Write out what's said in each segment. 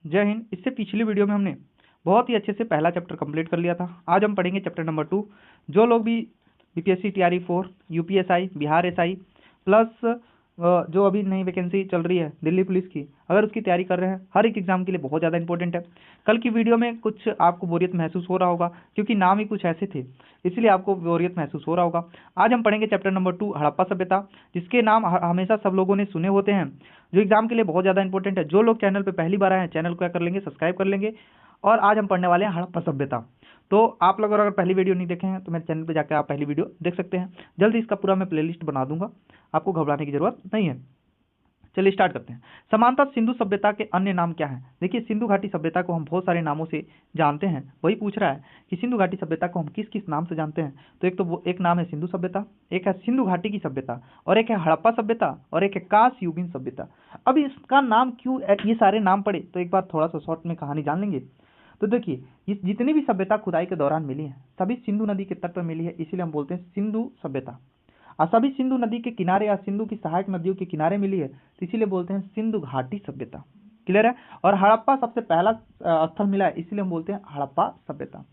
जय हिंद। इससे पिछली वीडियो में हमने बहुत ही अच्छे से पहला चैप्टर कंप्लीट कर लिया था। आज हम पढ़ेंगे चैप्टर नंबर 2। जो लोग भी BPSC TRE 4, UPSI, Bihar SI plus जो अभी नई वैकेंसी चल रही है दिल्ली पुलिस की, अगर उसकी तैयारी कर रहे हैं, हर एक एग्जाम के लिए बहुत ज़्यादा इंपॉर्टेंट है। कल की वीडियो में कुछ आपको बोरियत महसूस हो रहा होगा क्योंकि नाम ही कुछ ऐसे थे, इसलिए आपको बोरियत महसूस हो रहा होगा। आज हम पढ़ेंगे चैप्टर नंबर 2 हड़प्पा सभ्यता, जिसके नाम हमेशा सब लोगों ने सुने होते हैं, जो एग्जाम के लिए बहुत ज़्यादा इंपॉर्टेंट है। जो लोग चैनल पर पहली बार आए हैं, चैनल को क्या कर लेंगे, सब्सक्राइब कर लेंगे। और आज हम पढ़ने वाले हैं हड़प्पा सभ्यता। तो आप लोग अगर पहली वीडियो नहीं देखे हैं तो मेरे चैनल पे जाकर आप पहली वीडियो देख सकते हैं। जल्दी इसका पूरा मैं प्लेलिस्ट बना दूंगा, आपको घबराने की जरूरत नहीं है। चलिए स्टार्ट करते हैं। समानतः सिंधु सभ्यता के अन्य नाम क्या हैं? देखिए, सिंधु घाटी सभ्यता को हम बहुत सारे नामों से जानते हैं। वही पूछ रहा है कि सिंधु घाटी सभ्यता को हम किस किस नाम से जानते हैं। तो एक तो वो एक नाम है सिंधु सभ्यता, एक है सिंधु घाटी की सभ्यता, और एक है हड़प्पा सभ्यता, और एक है कांस्य सभ्यता। अब इसका नाम क्यों ये सारे नाम पड़े, तो एक बार थोड़ा सा शॉर्ट में कहानी जान लेंगे। तो देखिए, ये जितनी भी सभ्यता खुदाई के दौरान मिली है, सभी सिंधु नदी के तट पर मिली है, इसीलिए हम बोलते हैं सिंधु सभ्यता। और सभी सिंधु नदी के किनारे या सिंधु की सहायक नदियों के किनारे मिली है, तो इसीलिए बोलते हैं सिंधु घाटी सभ्यता। क्लियर है? और हड़प्पा सबसे पहला स्थल मिला है, इसीलिए हम बोलते हैं हड़प्पा सभ्यता।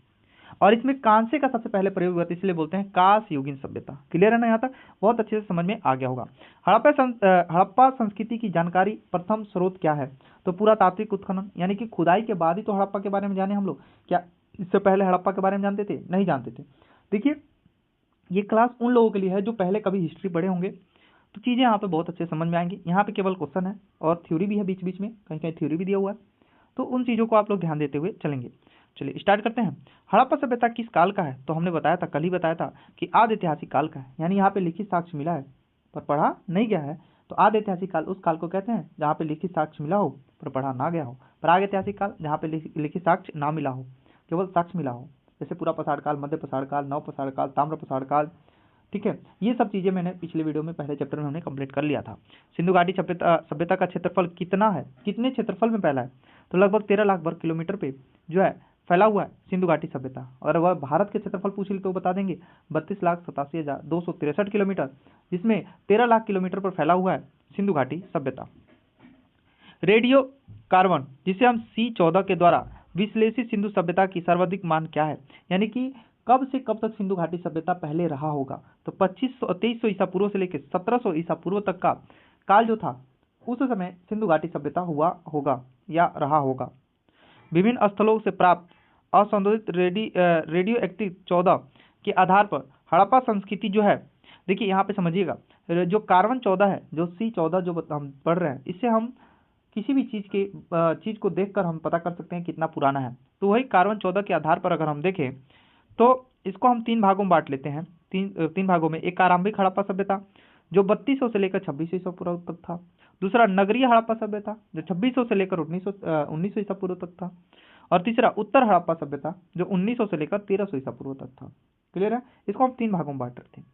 और इसमें कांसे का सबसे पहले प्रयोग हुआ था, इसलिए बोलते हैं कांस्य सभ्यता। क्लियर है ना? यहाँ तक बहुत अच्छे से समझ में आ गया होगा। हड़प्पा संस्कृति की जानकारी प्रथम स्रोत क्या है? तो पुरातात्विक उत्खनन, यानी कि खुदाई के बाद ही तो हड़प्पा के बारे में जाने हम लोग। क्या इससे पहले हड़प्पा के बारे में जानते थे? नहीं जानते थे। देखिए, ये क्लास उन लोगों के लिए है जो पहले कभी हिस्ट्री पढ़े होंगे, तो चीज़ें यहाँ पे बहुत अच्छे समझ में आएंगी। यहाँ पे केवल क्वेश्चन है और थ्योरी भी है, बीच बीच में कहीं कहीं थ्योरी भी दिया हुआ है, तो उन चीज़ों को आप लोग ध्यान देते हुए चलेंगे। चलिए स्टार्ट करते हैं। हड़प्पा सभ्यता किस काल का है? तो हमने बताया था, कल ही बताया था कि आदि ऐतिहासिक काल का है, यानी यहाँ पे लिखित साक्ष्य मिला है पर पढ़ा नहीं गया है। तो आदि ऐतिहासिक काल उस काल को कहते हैं जहाँ पे लिखित साक्ष्य मिला हो पर पढ़ा ना गया हो। प्राग ऐतिहासिक काल जहाँ पे लिखित साक्ष्य ना मिला हो, केवल साक्ष्य मिला हो, जैसे पूरा पसाड़ काल, मध्य पसाड़ काल, नव पसाड़ काल, ताम्र पसाड़ काल। ठीक है, ये सब चीज़ें मैंने पिछले वीडियो में पहले चैप्टर में हमने कंप्लीट कर लिया था। सिंधु घाटी सभ्यता का क्षेत्रफल कितना है, कितने क्षेत्रफल में फैला है? तो लगभग 13 लाख वर्ग किलोमीटर पे जो है फैला हुआ है सिंधु घाटी सभ्यता। और वह भारत के क्षेत्रफल पूछ ली तो बता देंगे 32,87,263 किलोमीटर, जिसमें 13 लाख किलोमीटर पर फैला हुआ है सिंधु घाटी सभ्यता। रेडियो कार्बन, जिसे हम C14 के द्वारा विश्लेषित सिंधु सभ्यता की सर्वाधिक मान क्या है, यानी कि कब से कब तक सिंधु घाटी सभ्यता पहले रहा होगा? तो 2300 ईसा पूर्व से लेकर 1700 ईसा पूर्व तक का काल जो था, उस समय सिंधु घाटी सभ्यता हुआ होगा या रहा होगा। विभिन्न स्थलों से प्राप्त असंशोधित रेडियो एक्टिव 14 के आधार पर हड़प्पा संस्कृति जो है, देखिए यहाँ पे समझिएगा, जो कार्बन 14 है, जो C14 जो हम पढ़ रहे हैं, इससे हम किसी भी चीज़ को देखकर हम पता कर सकते हैं कितना पुराना है। तो वही कार्बन 14 के आधार पर अगर हम देखें तो इसको हम 3 भागों में बांट लेते हैं। तीन भागों में, एक आरंभिक हड़प्पा सभ्यता जो 3200 से लेकर 2600 ईसा पूर्व तक था। दूसरा नगरीय हड़प्पा सभ्यता जो 2600 से लेकर 1900 ईसा पूर्व तक था। और तीसरा उत्तर हड़प्पा सभ्यता जो 1900 से लेकर 1300 ईसा पूर्व तक था। क्लियर है? इसको हम 3 भागों में बांट रहे थे।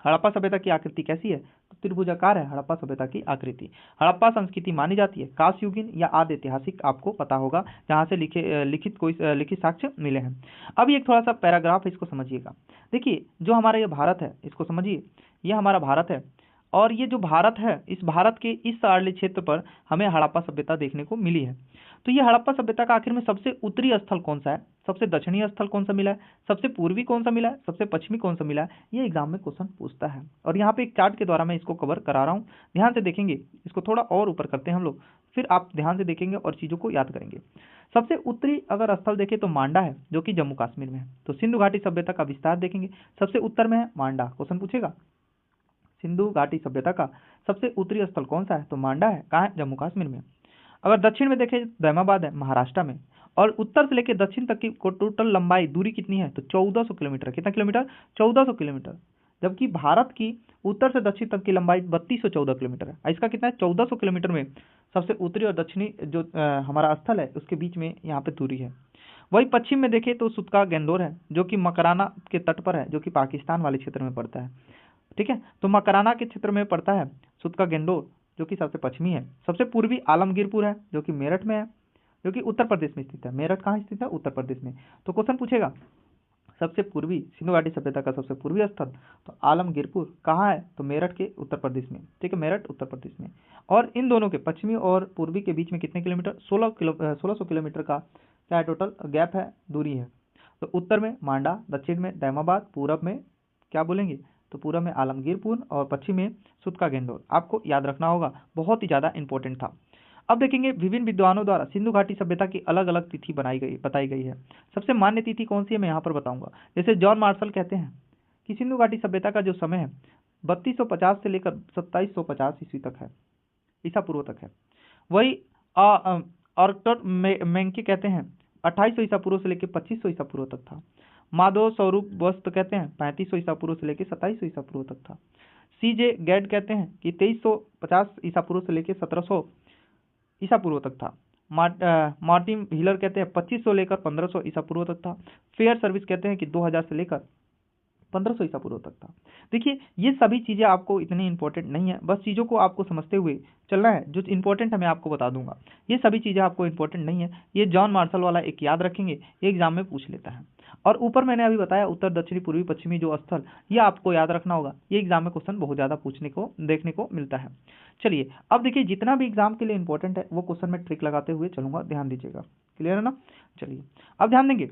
हड़प्पा सभ्यता की आकृति कैसी है? तो त्रिभुजाकार है हड़प्पा सभ्यता की आकृति। हड़प्पा संस्कृति मानी जाती है कांस्ययुगीन या आदि ऐतिहासिक, आपको पता होगा, जहाँ से लिखित साक्ष्य मिले हैं। अब एक थोड़ा सा पैराग्राफ है, इसको समझिएगा। देखिए, जो हमारा ये भारत है, इसको समझिए, ये हमारा भारत है, और ये जो भारत है, इस भारत के इस सारली क्षेत्र पर हमें हड़प्पा सभ्यता देखने को मिली है। तो ये हड़प्पा सभ्यता का आखिर में सबसे उत्तरी स्थल कौन सा है, सबसे दक्षिणी स्थल कौन सा मिला है, सबसे पूर्वी कौन सा मिला है, सबसे पश्चिमी कौन सा मिला है, ये एग्जाम में क्वेश्चन पूछता है। और यहाँ पे एक चार्ट के द्वारा मैं इसको कवर करा रहा हूँ, ध्यान से देखेंगे। इसको थोड़ा और ऊपर करते हैं हम लोग, फिर आप ध्यान से देखेंगे और चीज़ों को याद करेंगे। सबसे उत्तरी अगर स्थल देखें तो मांडा है, जो कि जम्मू कश्मीर में है। तो सिंधु घाटी सभ्यता का विस्तार देखेंगे, सबसे उत्तर में है मांडा। क्वेश्चन पूछेगा सिंधु घाटी सभ्यता का सबसे उत्तरी स्थल कौन सा है, तो मांडा है। कहाँ है? जम्मू कश्मीर में। अगर दक्षिण में देखें दैमाबाद है, महाराष्ट्र में। और उत्तर से लेकर दक्षिण तक की टोटल लंबाई दूरी कितनी है, तो 1400 किलोमीटर। कितना किलोमीटर? 1400 किलोमीटर। जबकि भारत की उत्तर से दक्षिण तक की लंबाई 3214 किलोमीटर है। इसका कितना है? 1400 किलोमीटर में सबसे उत्तरी और दक्षिणी जो हमारा स्थल है, उसके बीच में यहाँ पे दूरी है। वही पश्चिम में देखें तो सुतका गेंदोर है, जो कि मकराना के तट पर है, जो कि पाकिस्तान वाले क्षेत्र में पड़ता है। ठीक है, तो मकराना के क्षेत्र में पड़ता है सुतका गेंदोर, जो कि सबसे पश्चिमी है। सबसे पूर्वी आलमगीरपुर है, जो कि मेरठ में है, जो कि उत्तर प्रदेश में स्थित है। मेरठ कहाँ स्थित है? उत्तर प्रदेश में। तो क्वेश्चन पूछेगा सबसे पूर्वी सिंधु घाटी सभ्यता का सबसे पूर्वी स्थल तो आलमगीरपुर कहाँ है, तो मेरठ के उत्तर प्रदेश में, ठीक है, मेरठ उत्तर प्रदेश में। और इन दोनों के पश्चिमी और पूर्वी के बीच में कितने किलोमीटर, 1600 किलोमीटर का क्या है टोटल गैप है, दूरी है। तो उत्तर में मांडा, दक्षिण में दैमाबाद, पूरब में क्या बोलेंगे, तो पूरब में आलमगीरपुर और पश्चिम में सुतका गेंदोर। आपको याद रखना होगा, बहुत ही ज़्यादा इंपॉर्टेंट था। अब देखेंगे विभिन्न विद्वानों द्वारा सिंधु घाटी सभ्यता की अलग अलग तिथि बताई गई है। सबसे मान्य तिथि कौन सी है मैं यहाँ पर बताऊंगा। जैसे जॉन मार्शल कहते हैं कि सिंधु घाटी सभ्यता का जो समय है 3250 से लेकर 2750 ईस्वी तक है, ईसा पूर्व तक है। वही आर्कटर मेंके कहते हैं 2800 ईसा पूर्व से लेकर 2500 ईसा पूर्व तक था। माधव स्वरूप वस्त कहते हैं 3500 ईसा पूर्व से लेकर 2700 ईसा पूर्व तक था। सीजे गैड कहते हैं कि 2350 ईसा पूर्व से लेकर 1700 ईसा पूर्व तक था। मार्टिन हिलर कहते हैं 2500 लेकर 1500 ईसा पूर्व तक था। फेयर सर्विस कहते हैं कि 2000 से लेकर 1500 ईसा पूर्व तक था। देखिए ये सभी चीज़ें आपको इतनी इंपॉर्टेंट नहीं है, बस चीज़ों को आपको समझते हुए चलना है। जो इंपॉर्टेंट है मैं आपको बता दूंगा, ये सभी चीज़ें आपको इंपॉर्टेंट नहीं है। ये जॉन मार्शल वाला एक याद रखेंगे, ये एग्जाम में पूछ लेता है। और ऊपर मैंने अभी बताया उत्तर दक्षिणी पूर्वी पश्चिमी जो स्थल, ये आपको याद रखना होगा। ये एग्जाम में क्वेश्चन बहुत ज़्यादा पूछने को देखने को मिलता है। चलिए अब देखिए जितना भी एग्जाम के लिए इंपॉर्टेंट है वो क्वेश्चन में ट्रिक लगाते हुए चलूंगा, ध्यान दीजिएगा। क्लियर है ना। चलिए अब ध्यान देंगे,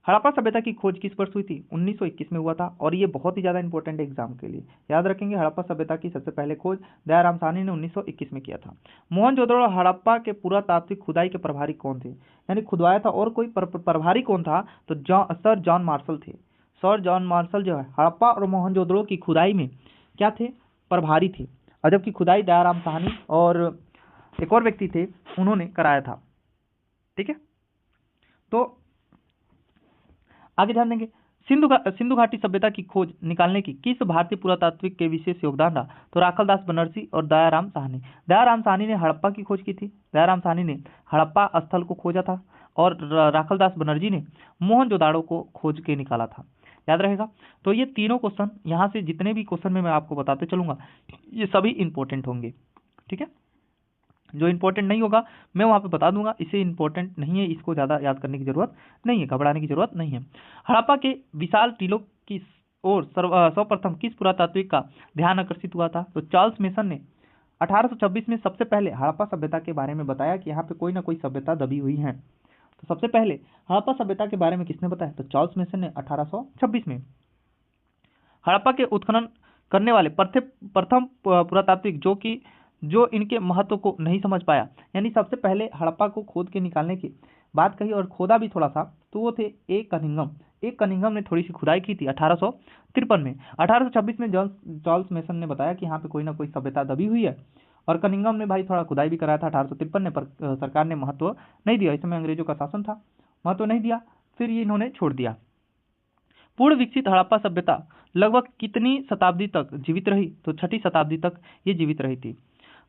हड़प्पा सभ्यता की खोज किस वर्ष हुई थी, 1921 में हुआ था। और ये बहुत ही ज़्यादा इंपॉर्टेंट है एग्जाम के लिए, याद रखेंगे। हड़प्पा सभ्यता की सबसे पहले खोज दयाराम साहनी ने 1921 में किया था। मोहनजोदड़ो हड़प्पा के पुरातात्विक खुदाई के प्रभारी कौन थे, यानी खुदवाया था और कोई प्रभारी कौन था, तो सर जॉन मार्शल थे। सर जॉन मार्शल जो है हड़प्पा और मोहनजोदड़ो की खुदाई में क्या थे, प्रभारी थे। और जबकि खुदाई दयाराम साहनी और एक और व्यक्ति थे उन्होंने कराया था, ठीक है। तो आगे ध्यान देंगे, सिंधु घाटी सभ्यता की खोज निकालने की किस भारतीय पुरातात्विक के विशेष योगदान रहा, तो राखलदास बनर्जी और दयाराम साहनी। दयाराम साहनी ने हड़प्पा की खोज की थी, दयाराम साहनी ने हड़प्पा स्थल को खोजा था, और राखलदास बनर्जी ने मोहनजोदाड़ो को खोज के निकाला था। याद रहेगा। तो ये तीनों क्वेश्चन यहाँ से जितने भी क्वेश्चन में मैं आपको बताते चलूंगा ये सभी इंपॉर्टेंट होंगे, ठीक है। जो इंपॉर्टेंट नहीं होगा मैं वहाँ पे बता दूंगा, इसे इंपॉर्टेंट नहीं है, इसको ज़्यादा याद करने की जरूरत नहीं है, घबराने की जरूरत नहीं है। हड़प्पा के विशाल टीलों की ओर सर्वप्रथम किस पुरातात्विक का ध्यान आकर्षित हुआ था, तो चार्ल्स मेसन ने 1826 में सबसे पहले हड़प्पा सभ्यता के बारे में बताया कि यहाँ पे कोई ना कोई सभ्यता दबी हुई है। तो सबसे पहले हड़प्पा सभ्यता के बारे में किसने बताया, तो चार्ल्स मेसन ने 1826 में। हड़प्पा के उत्खनन करने वाले प्रथम पुरातात्विक जो इनके महत्व को नहीं समझ पाया, यानी सबसे पहले हड़प्पा को खोद के निकालने की बात कही और खोदा भी थोड़ा सा, तो वो थे ए कनिंघम ने थोड़ी सी खुदाई की थी 1853 में। 1826 में चार्ल्स मेसन ने बताया कि यहाँ पे कोई ना कोई सभ्यता दबी हुई है, और कनिंघम ने भाई थोड़ा खुदाई भी कराया था 1853 में, पर सरकार ने महत्व नहीं दिया। इस समय अंग्रेजों का शासन था, महत्व नहीं दिया, फिर ये इन्होंने छोड़ दिया। पूर्ण विकसित हड़प्पा सभ्यता लगभग कितनी शताब्दी तक जीवित रही, तो 6ठी शताब्दी तक ये जीवित रही थी।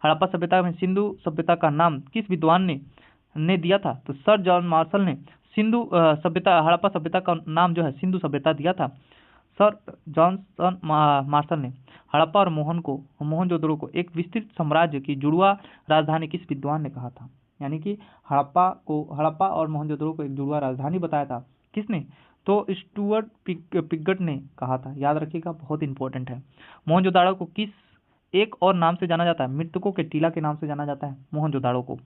हड़प्पा सभ्यता में सिंधु सभ्यता का नाम किस विद्वान ने दिया था, तो सर जॉन मार्शल ने हड़प्पा सभ्यता का नाम जो है सिंधु सभ्यता दिया था। सर जॉन मार्शल ने हड़प्पा और मोहनजोदड़ो को एक विस्तृत साम्राज्य की जुड़वा राजधानी किस विद्वान ने कहा था, यानी कि हड़प्पा और मोहनजोदड़ो को एक जुड़वा राजधानी बताया था किसने, तो स्टुअर्ट पिगट ने कहा था। याद रखिएगा, बहुत इंपॉर्टेंट है। मोहनजोदड़ो को किस एक और नाम से जाना जाता है, मृतकों के टीला के नाम से जाना जाता है मोहनजोदड़ो को।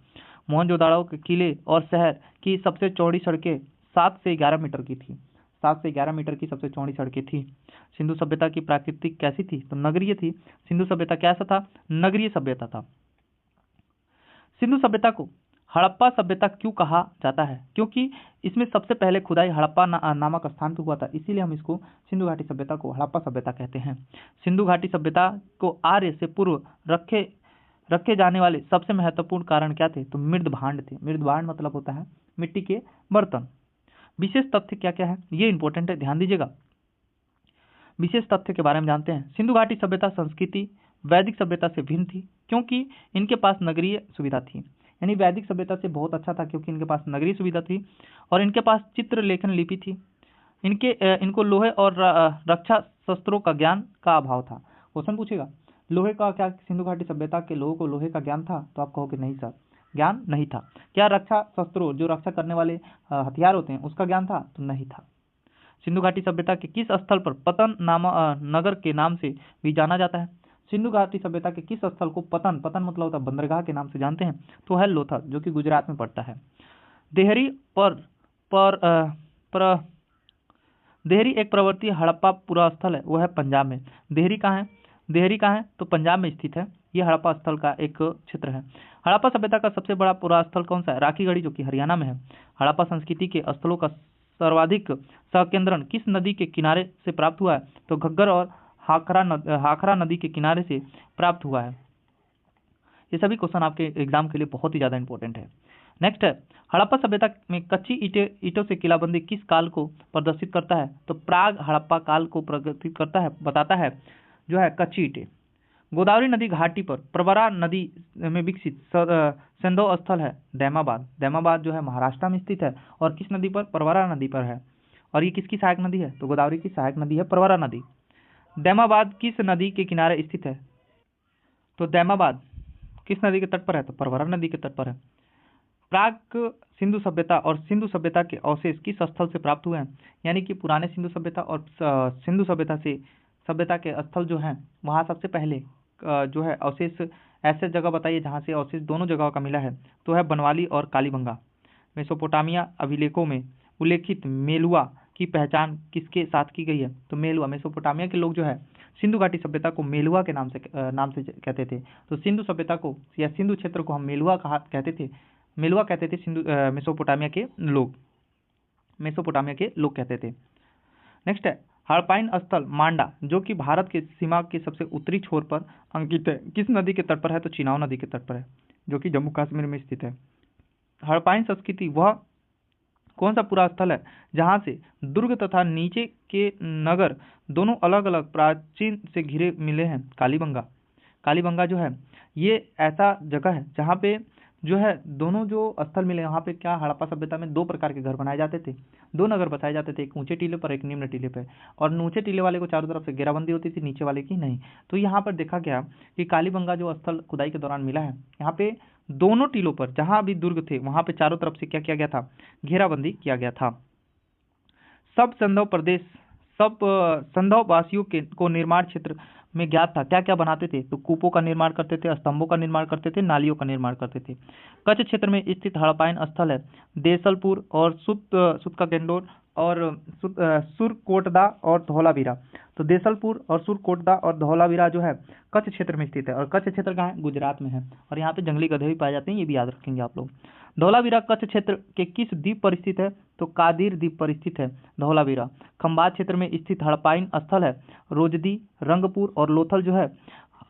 मोहनजोदड़ो के किले और शहर की सबसे चौड़ी सड़कें 7 से 11 मीटर की थी, 7 से 11 मीटर की सबसे चौड़ी सड़कें थी। सिंधु सभ्यता की प्राकृतिक कैसी थी, तो नगरीय थी। सिंधु सभ्यता कैसा था, नगरीय सभ्यता था। सिंधु सभ्यता को हड़प्पा सभ्यता क्यों कहा जाता है, क्योंकि इसमें सबसे पहले खुदाई हड़प्पा नामक स्थान पर हुआ था, इसीलिए हम इसको सिंधु घाटी सभ्यता को हड़प्पा सभ्यता कहते हैं। सिंधु घाटी सभ्यता को आर्य से पूर्व रखे जाने वाले सबसे महत्वपूर्ण कारण क्या थे, तो मृद भांड थे। मृद भांड मतलब होता है मिट्टी के बर्तन। विशेष तथ्य क्या क्या है, ये इंपॉर्टेंट है, ध्यान दीजिएगा। विशेष तथ्य के बारे में जानते हैं। सिंधु घाटी सभ्यता संस्कृति वैदिक सभ्यता से भिन्न थी, क्योंकि इनके पास नगरीय सुविधा थी, यानी वैदिक सभ्यता से बहुत अच्छा था क्योंकि इनके पास नगरीय सुविधा थी, और इनके पास चित्र लेखन लिपि थी। इनको लोहे और रक्षा शस्त्रों का ज्ञान का अभाव था। क्वेश्चन पूछेगा लोहे का क्या सिंधु घाटी सभ्यता के लोगों को लोहे का ज्ञान था, तो आप कहोगे नहीं सर, ज्ञान नहीं था। क्या रक्षा शस्त्रों जो रक्षा करने वाले हथियार होते हैं उसका ज्ञान था, तो नहीं था। सिंधु घाटी सभ्यता के किस स्थल पर पतन नगर के नाम से भी जाना जाता है? सिंधु घाटी सभ्यता के किस स्थल को पतन मतलब होता है बंदरगाह के नाम से जानते हैं? तो है लोथल, जो कि गुजरात में पड़ता है। देहरी देहरी एक प्रवर्ती हड़प्पा पुरा स्थल है, वो है पंजाब में। देहरी कहाँ है? तो पंजाब में स्थित है। ये हड़प्पा स्थल का एक क्षेत्र है। हड़प्पा सभ्यता का सबसे बड़ा पुरा स्थल कौन सा है? राखीगढ़ी, जो कि हरियाणा में है। हड़प्पा संस्कृति के स्थलों का सर्वाधिक संकेंद्रण किस नदी के किनारे से प्राप्त हुआ है? तो घग्गर और हाखरा नदी के किनारे से प्राप्त हुआ है। ये सभी क्वेश्चन आपके एग्जाम के लिए बहुत ही ज्यादा इंपॉर्टेंट है। नेक्स्ट है, हड़प्पा सभ्यता में कच्ची ईंटों से किलाबंदी किस काल को प्रदर्शित करता है? तो प्राग हड़प्पा काल को प्रदर्शित करता है, बताता है जो है कच्ची ईंटें। गोदावरी नदी घाटी पर प्रवरा नदी में विकसित संदो स्थल है दैमाबाद। दैमाबाद जो है महाराष्ट्र में स्थित है और किस नदी पर? प्रवरा नदी पर है। और ये किसकी सहायक नदी है? तो गोदावरी की सहायक नदी है प्रवरा नदी। दैमाबाद किस नदी के किनारे स्थित है? तो दैमाबाद किस नदी के तट पर है? तो प्रवरा नदी के तट पर है। प्राक सिंधु सभ्यता और सिंधु सभ्यता के अवशेष किस स्थल से प्राप्त हुए हैं? यानी कि पुराने सिंधु सभ्यता और सिंधु सभ्यता के स्थल जो हैं वहाँ सबसे पहले जो है अवशेष, ऐसे जगह बताइए जहाँ से अवशेष दोनों जगहों का मिला है। तो है बनवाली और कालीबंगा। मेसोपोटामिया अभिलेखों में उल्लेखित मेलुआ की पहचान किसके साथ की गई है? तो मेलुआ, मेसोपोटामिया के लोग जो है सिंधु घाटी सभ्यता को मेलुआ के नाम से कहते थे। तो सिंधु सभ्यता को या सिंधु क्षेत्र को हम मेलुआ कहते थे सिंधु मेसोपोटामिया के लोग कहते थे। नेक्स्ट है, हड़प्पाइन स्थल मांडा, जो कि भारत के सीमा के सबसे उत्तरी छोर पर अंकित है, किस नदी के तट पर है? तो चिनाब नदी के तट पर है, जो कि जम्मू कश्मीर में स्थित है। हड़प्पाइन संस्कृति वह कौन सा पूरा स्थल है जहां से दुर्ग तथा नीचे के नगर दोनों अलग अलग प्राचीन से घिरे मिले हैं? कालीबंगा जो है ये ऐसा जगह है जहाँ पे जो है दोनों जो स्थल मिले, यहाँ पे क्या हड़प्पा सभ्यता में दो प्रकार के घर बनाए जाते थे, दो नगर बसाए जाते थे, एक ऊंचे टीले पर एक निम्न टीले पर। और ऊंचे टीले वाले को चारों तरफ से घेराबंदी होती थी, नीचे वाले की नहीं। तो यहाँ पर देखा गया कि कालीबंगा जो स्थल खुदाई के दौरान मिला है, यहाँ पे दोनों टीलों पर जहां भी दुर्ग थे वहां पे चारों तरफ से क्या किया गया था? घेराबंदी किया गया था। सब संधव वासियों को निर्माण क्षेत्र में ज्ञात था, क्या क्या बनाते थे? तो कूपों का निर्माण करते थे, स्तंभों का निर्माण करते थे, नालियों का निर्माण करते थे। कच्छ क्षेत्र में स्थित हड़प्पाइन स्थल है देसलपुर और सुतका-गेंडोर और सुरकोटदा और धौलावीरा। तो देसलपुर और सुरकोटदा और धौलावीरा जो है कच्छ क्षेत्र में स्थित है। और कच्छ क्षेत्र कहाँ है? गुजरात में है। और यहाँ पे जंगली गधे भी पाए जाते हैं, ये भी याद रखेंगे आप लोग। धौलावीरा कच्छ क्षेत्र के किस द्वीप पर स्थित है? तो कादिर द्वीप पर स्थित है धौलावीरा। खंबात क्षेत्र में स्थित हड़प्पाइन स्थल है रोजदी, रंगपुर और लोथल जो है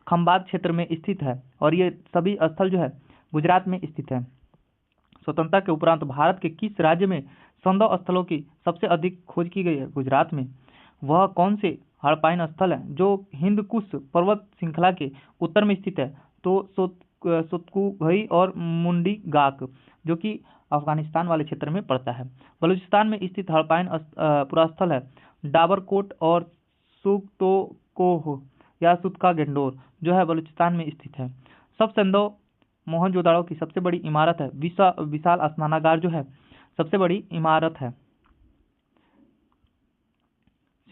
खंबात क्षेत्र में स्थित है। और ये सभी स्थल जो है गुजरात में स्थित है। स्वतंत्रता के उपरांत भारत के किस राज्य में संदव स्थलों की सबसे अधिक खोज की गई है? गुजरात में। वह कौन से हड़प्पाइन स्थल है जो हिंदकुश पर्वत श्रृंखला के उत्तर में स्थित है? तो सोतकुगई और मुंडी गाक, जो कि अफगानिस्तान वाले क्षेत्र में पड़ता है। बलूचिस्तान में स्थित हड़प्पाइन पुरास्थल है डाबरकोट और सुक्तोकोह या सुतका-गेंडोर, जो है बलूचिस्तान में स्थित है। सब संदव मोहनजोदाड़ो की सबसे बड़ी इमारत है विशाल स्नानागार, जो है सबसे बड़ी इमारत है।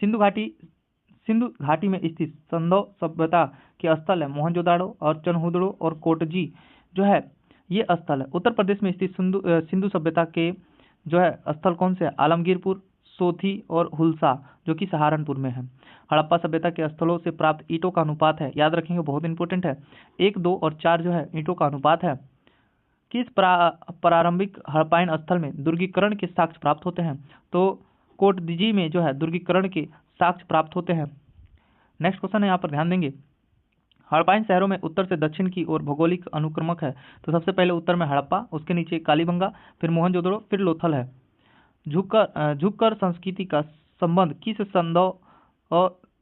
सिंधु घाटी में स्थित संदव सभ्यता के स्थल है मोहनजोदाड़ो और चनहुदड़ो और कोटजी, जो है ये स्थल है। उत्तर प्रदेश में स्थित सिंधु सभ्यता के जो है स्थल कौन से है? आलमगीरपुर, सोथी और हुलसा, जो कि सहारनपुर में है। हड़प्पा सभ्यता के स्थलों से प्राप्त ईंटों का अनुपात है, याद रखेंगे, बहुत इंपॉर्टेंट है, 1, 2 और 4 जो है ईंटों का अनुपात है। किस प्रारंभिक हड़प्पाइन स्थल में दुर्गीकरण के साक्ष्य प्राप्त होते हैं? तो कोटदीजी में जो है दुर्गीकरण के साक्ष्य प्राप्त होते हैं। नेक्स्ट क्वेश्चन है, यहाँ पर ध्यान देंगे। हड़प्पाइन शहरों में उत्तर से दक्षिण की ओर भौगोलिक अनुक्रमक है। तो सबसे पहले उत्तर में हड़प्पा, उसके नीचे कालीबंगा, फिर मोहनजोदड़ो, फिर लोथल है। झुककर संस्कृति का संबंध किस संदव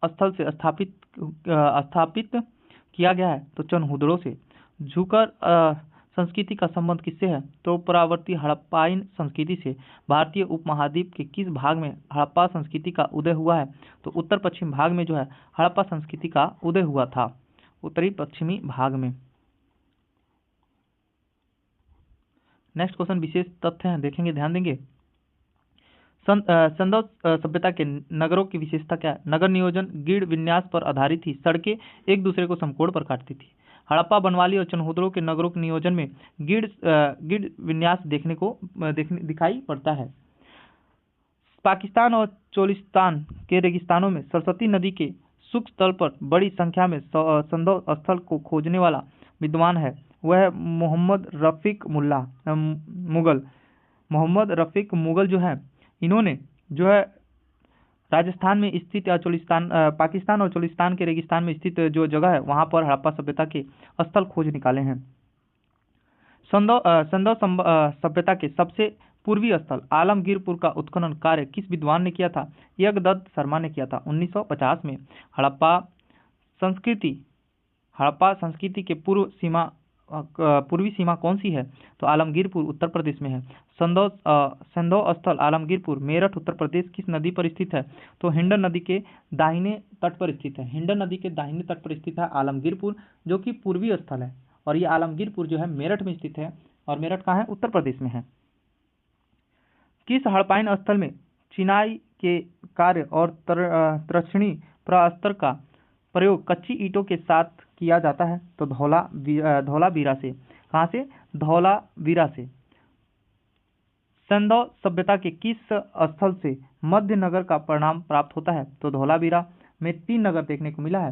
स्थल से स्थापित किया गया है? तो चनहुदड़ो से। झुककर संस्कृति का संबंध किससे है? तो परावर्ती हड़प्पाइन संस्कृति से। भारतीय उपमहाद्वीप के किस भाग में हड़प्पा संस्कृति का उदय हुआ है? तो उत्तर पश्चिम भाग में जो है हड़प्पा संस्कृति का उदय हुआ था, उत्तरी पश्चिमी भाग में। नेक्स्ट क्वेश्चन विशेष तथ्य हैं, देखेंगे, ध्यान देंगे। संदव सभ्यता के नगरों की विशेषता क्या है? नगर नियोजन गीढ़ विन्यास पर आधारित थी। सड़कें एक दूसरे को समकोण पर काटती थी। हड़प्पा, बनवाली और चनहूदड़ों के नगरों के नियोजन में गीढ़ विन्यास दिखाई पड़ता है। पाकिस्तान और चोलिस्तान के रेगिस्तानों में सरस्वती नदी के शुष्क तल पर बड़ी संख्या में संदव स्थल को खोजने वाला विद्वान है। वह मोहम्मद रफीक मुगल जो है, इन्होंने जो है राजस्थान में स्थित या पाकिस्तान और चोलिस्तान के रेगिस्तान में स्थित जो जगह है वहां पर हड़प्पा सभ्यता के स्थल खोज निकाले हैं। संदव सभ्यता के सबसे पूर्वी स्थल आलमगीरपुर का उत्खनन कार्य किस विद्वान ने किया था? यज्ञदत्त शर्मा ने किया था 1950 में। हड़प्पा संस्कृति के पूर्वी सीमा कौन सी है? तो आलमगीरपुर उत्तर प्रदेश में है। संदव स्थल आलमगीरपुर मेरठ उत्तर प्रदेश किस नदी पर स्थित है? तो हिंडन नदी के दाहिने तट पर स्थित है। हिंडन नदी के दाहिने तट पर स्थित है आलमगीरपुर, जो कि पूर्वी स्थल है। और ये आलमगीरपुर जो है मेरठ में स्थित है, और मेरठ कहाँ है? उत्तर प्रदेश में है। किस हड़प्पाइन स्थल में चिनाई के कार्य और तक्षणी प्रस्तर का प्रयोग कच्ची ईंटों के साथ किया जाता है? तो धौलावीरा से। कहाँ से? धौलावीरा से। संदव सभ्यता के किस स्थल से मध्य नगर का परिणाम प्राप्त होता है? तो धौलावीरा में 3 नगर देखने को मिला है।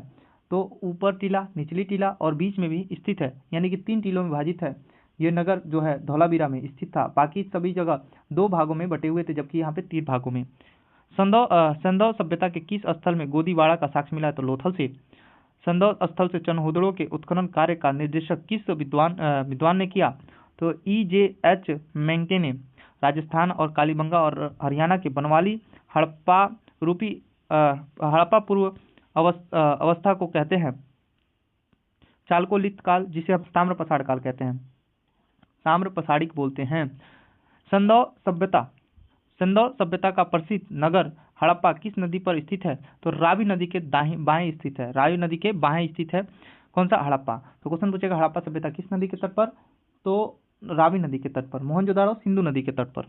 तो ऊपर टीला, निचली टीला और बीच में भी स्थित है, यानी कि 3 टीलों में विभाजित है। ये नगर जो है धौलावीरा में स्थित था। बाकी सभी जगह 2 भागों में बटे हुए थे, जबकि यहाँ पे 3 भागों में। संदव सभ्यता के किस स्थल में गोदीवाड़ा का साक्ष्य मिला है? तो लोथल से। संदव स्थल से चनहूदड़ों के उत्खनन कार्य का निर्देशक किस विद्वान ने किया? तो EJH मेंके ने। राजस्थान और कालीबंगा और हरियाणा के बनवाली हड़प्पा पूर्व अवस्था को कहते हैं चालकोलिथ काल, जिसे हम ताम्र पसाड़ काल कहते हैं, ताम्र पसाड़िक बोलते हैं। संदव सभ्यता का प्रसिद्ध नगर हड़प्पा किस नदी पर स्थित है? तो रावी नदी के बाएं स्थित है। रावी नदी के बाएं स्थित है कौन सा? हड़प्पा। तो क्वेश्चन पूछेगा हड़प्पा सभ्यता किस नदी के तट पर? तो रावी नदी के तट पर। मोहनजोदाड़ो सिंधु नदी के तट पर।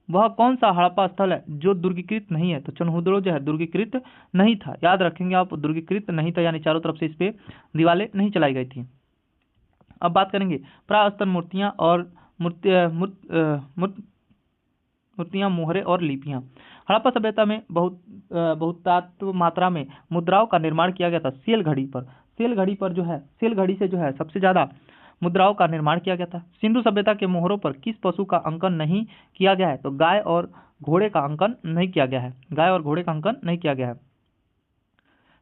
वह कौन सा हड़प्पा स्थल है जो दुर्गीकृत नहीं है? तो चनहूदड़ो जो है दुर्गीकृत नहीं था। याद रखेंगे आप, दुर्गीकृत नहीं था, यानी चारों तरफ से इस पे दीवारें नहीं चलाई गई थी। अब बात करेंगे प्रास्तन मूर्तियां और मूर्तियां, मोहरे और लिपियां। हड़प्पा सभ्यता में बहुतात्व मात्रा में मुद्राओं का निर्माण किया गया था सेल घड़ी पर। सेल घड़ी से जो है सबसे ज्यादा मुद्राओं का निर्माण किया गया था। सिंधु सभ्यता के मोहरों पर किस पशु का अंकन नहीं किया गया है? तो गाय और घोड़े का अंकन नहीं किया गया है।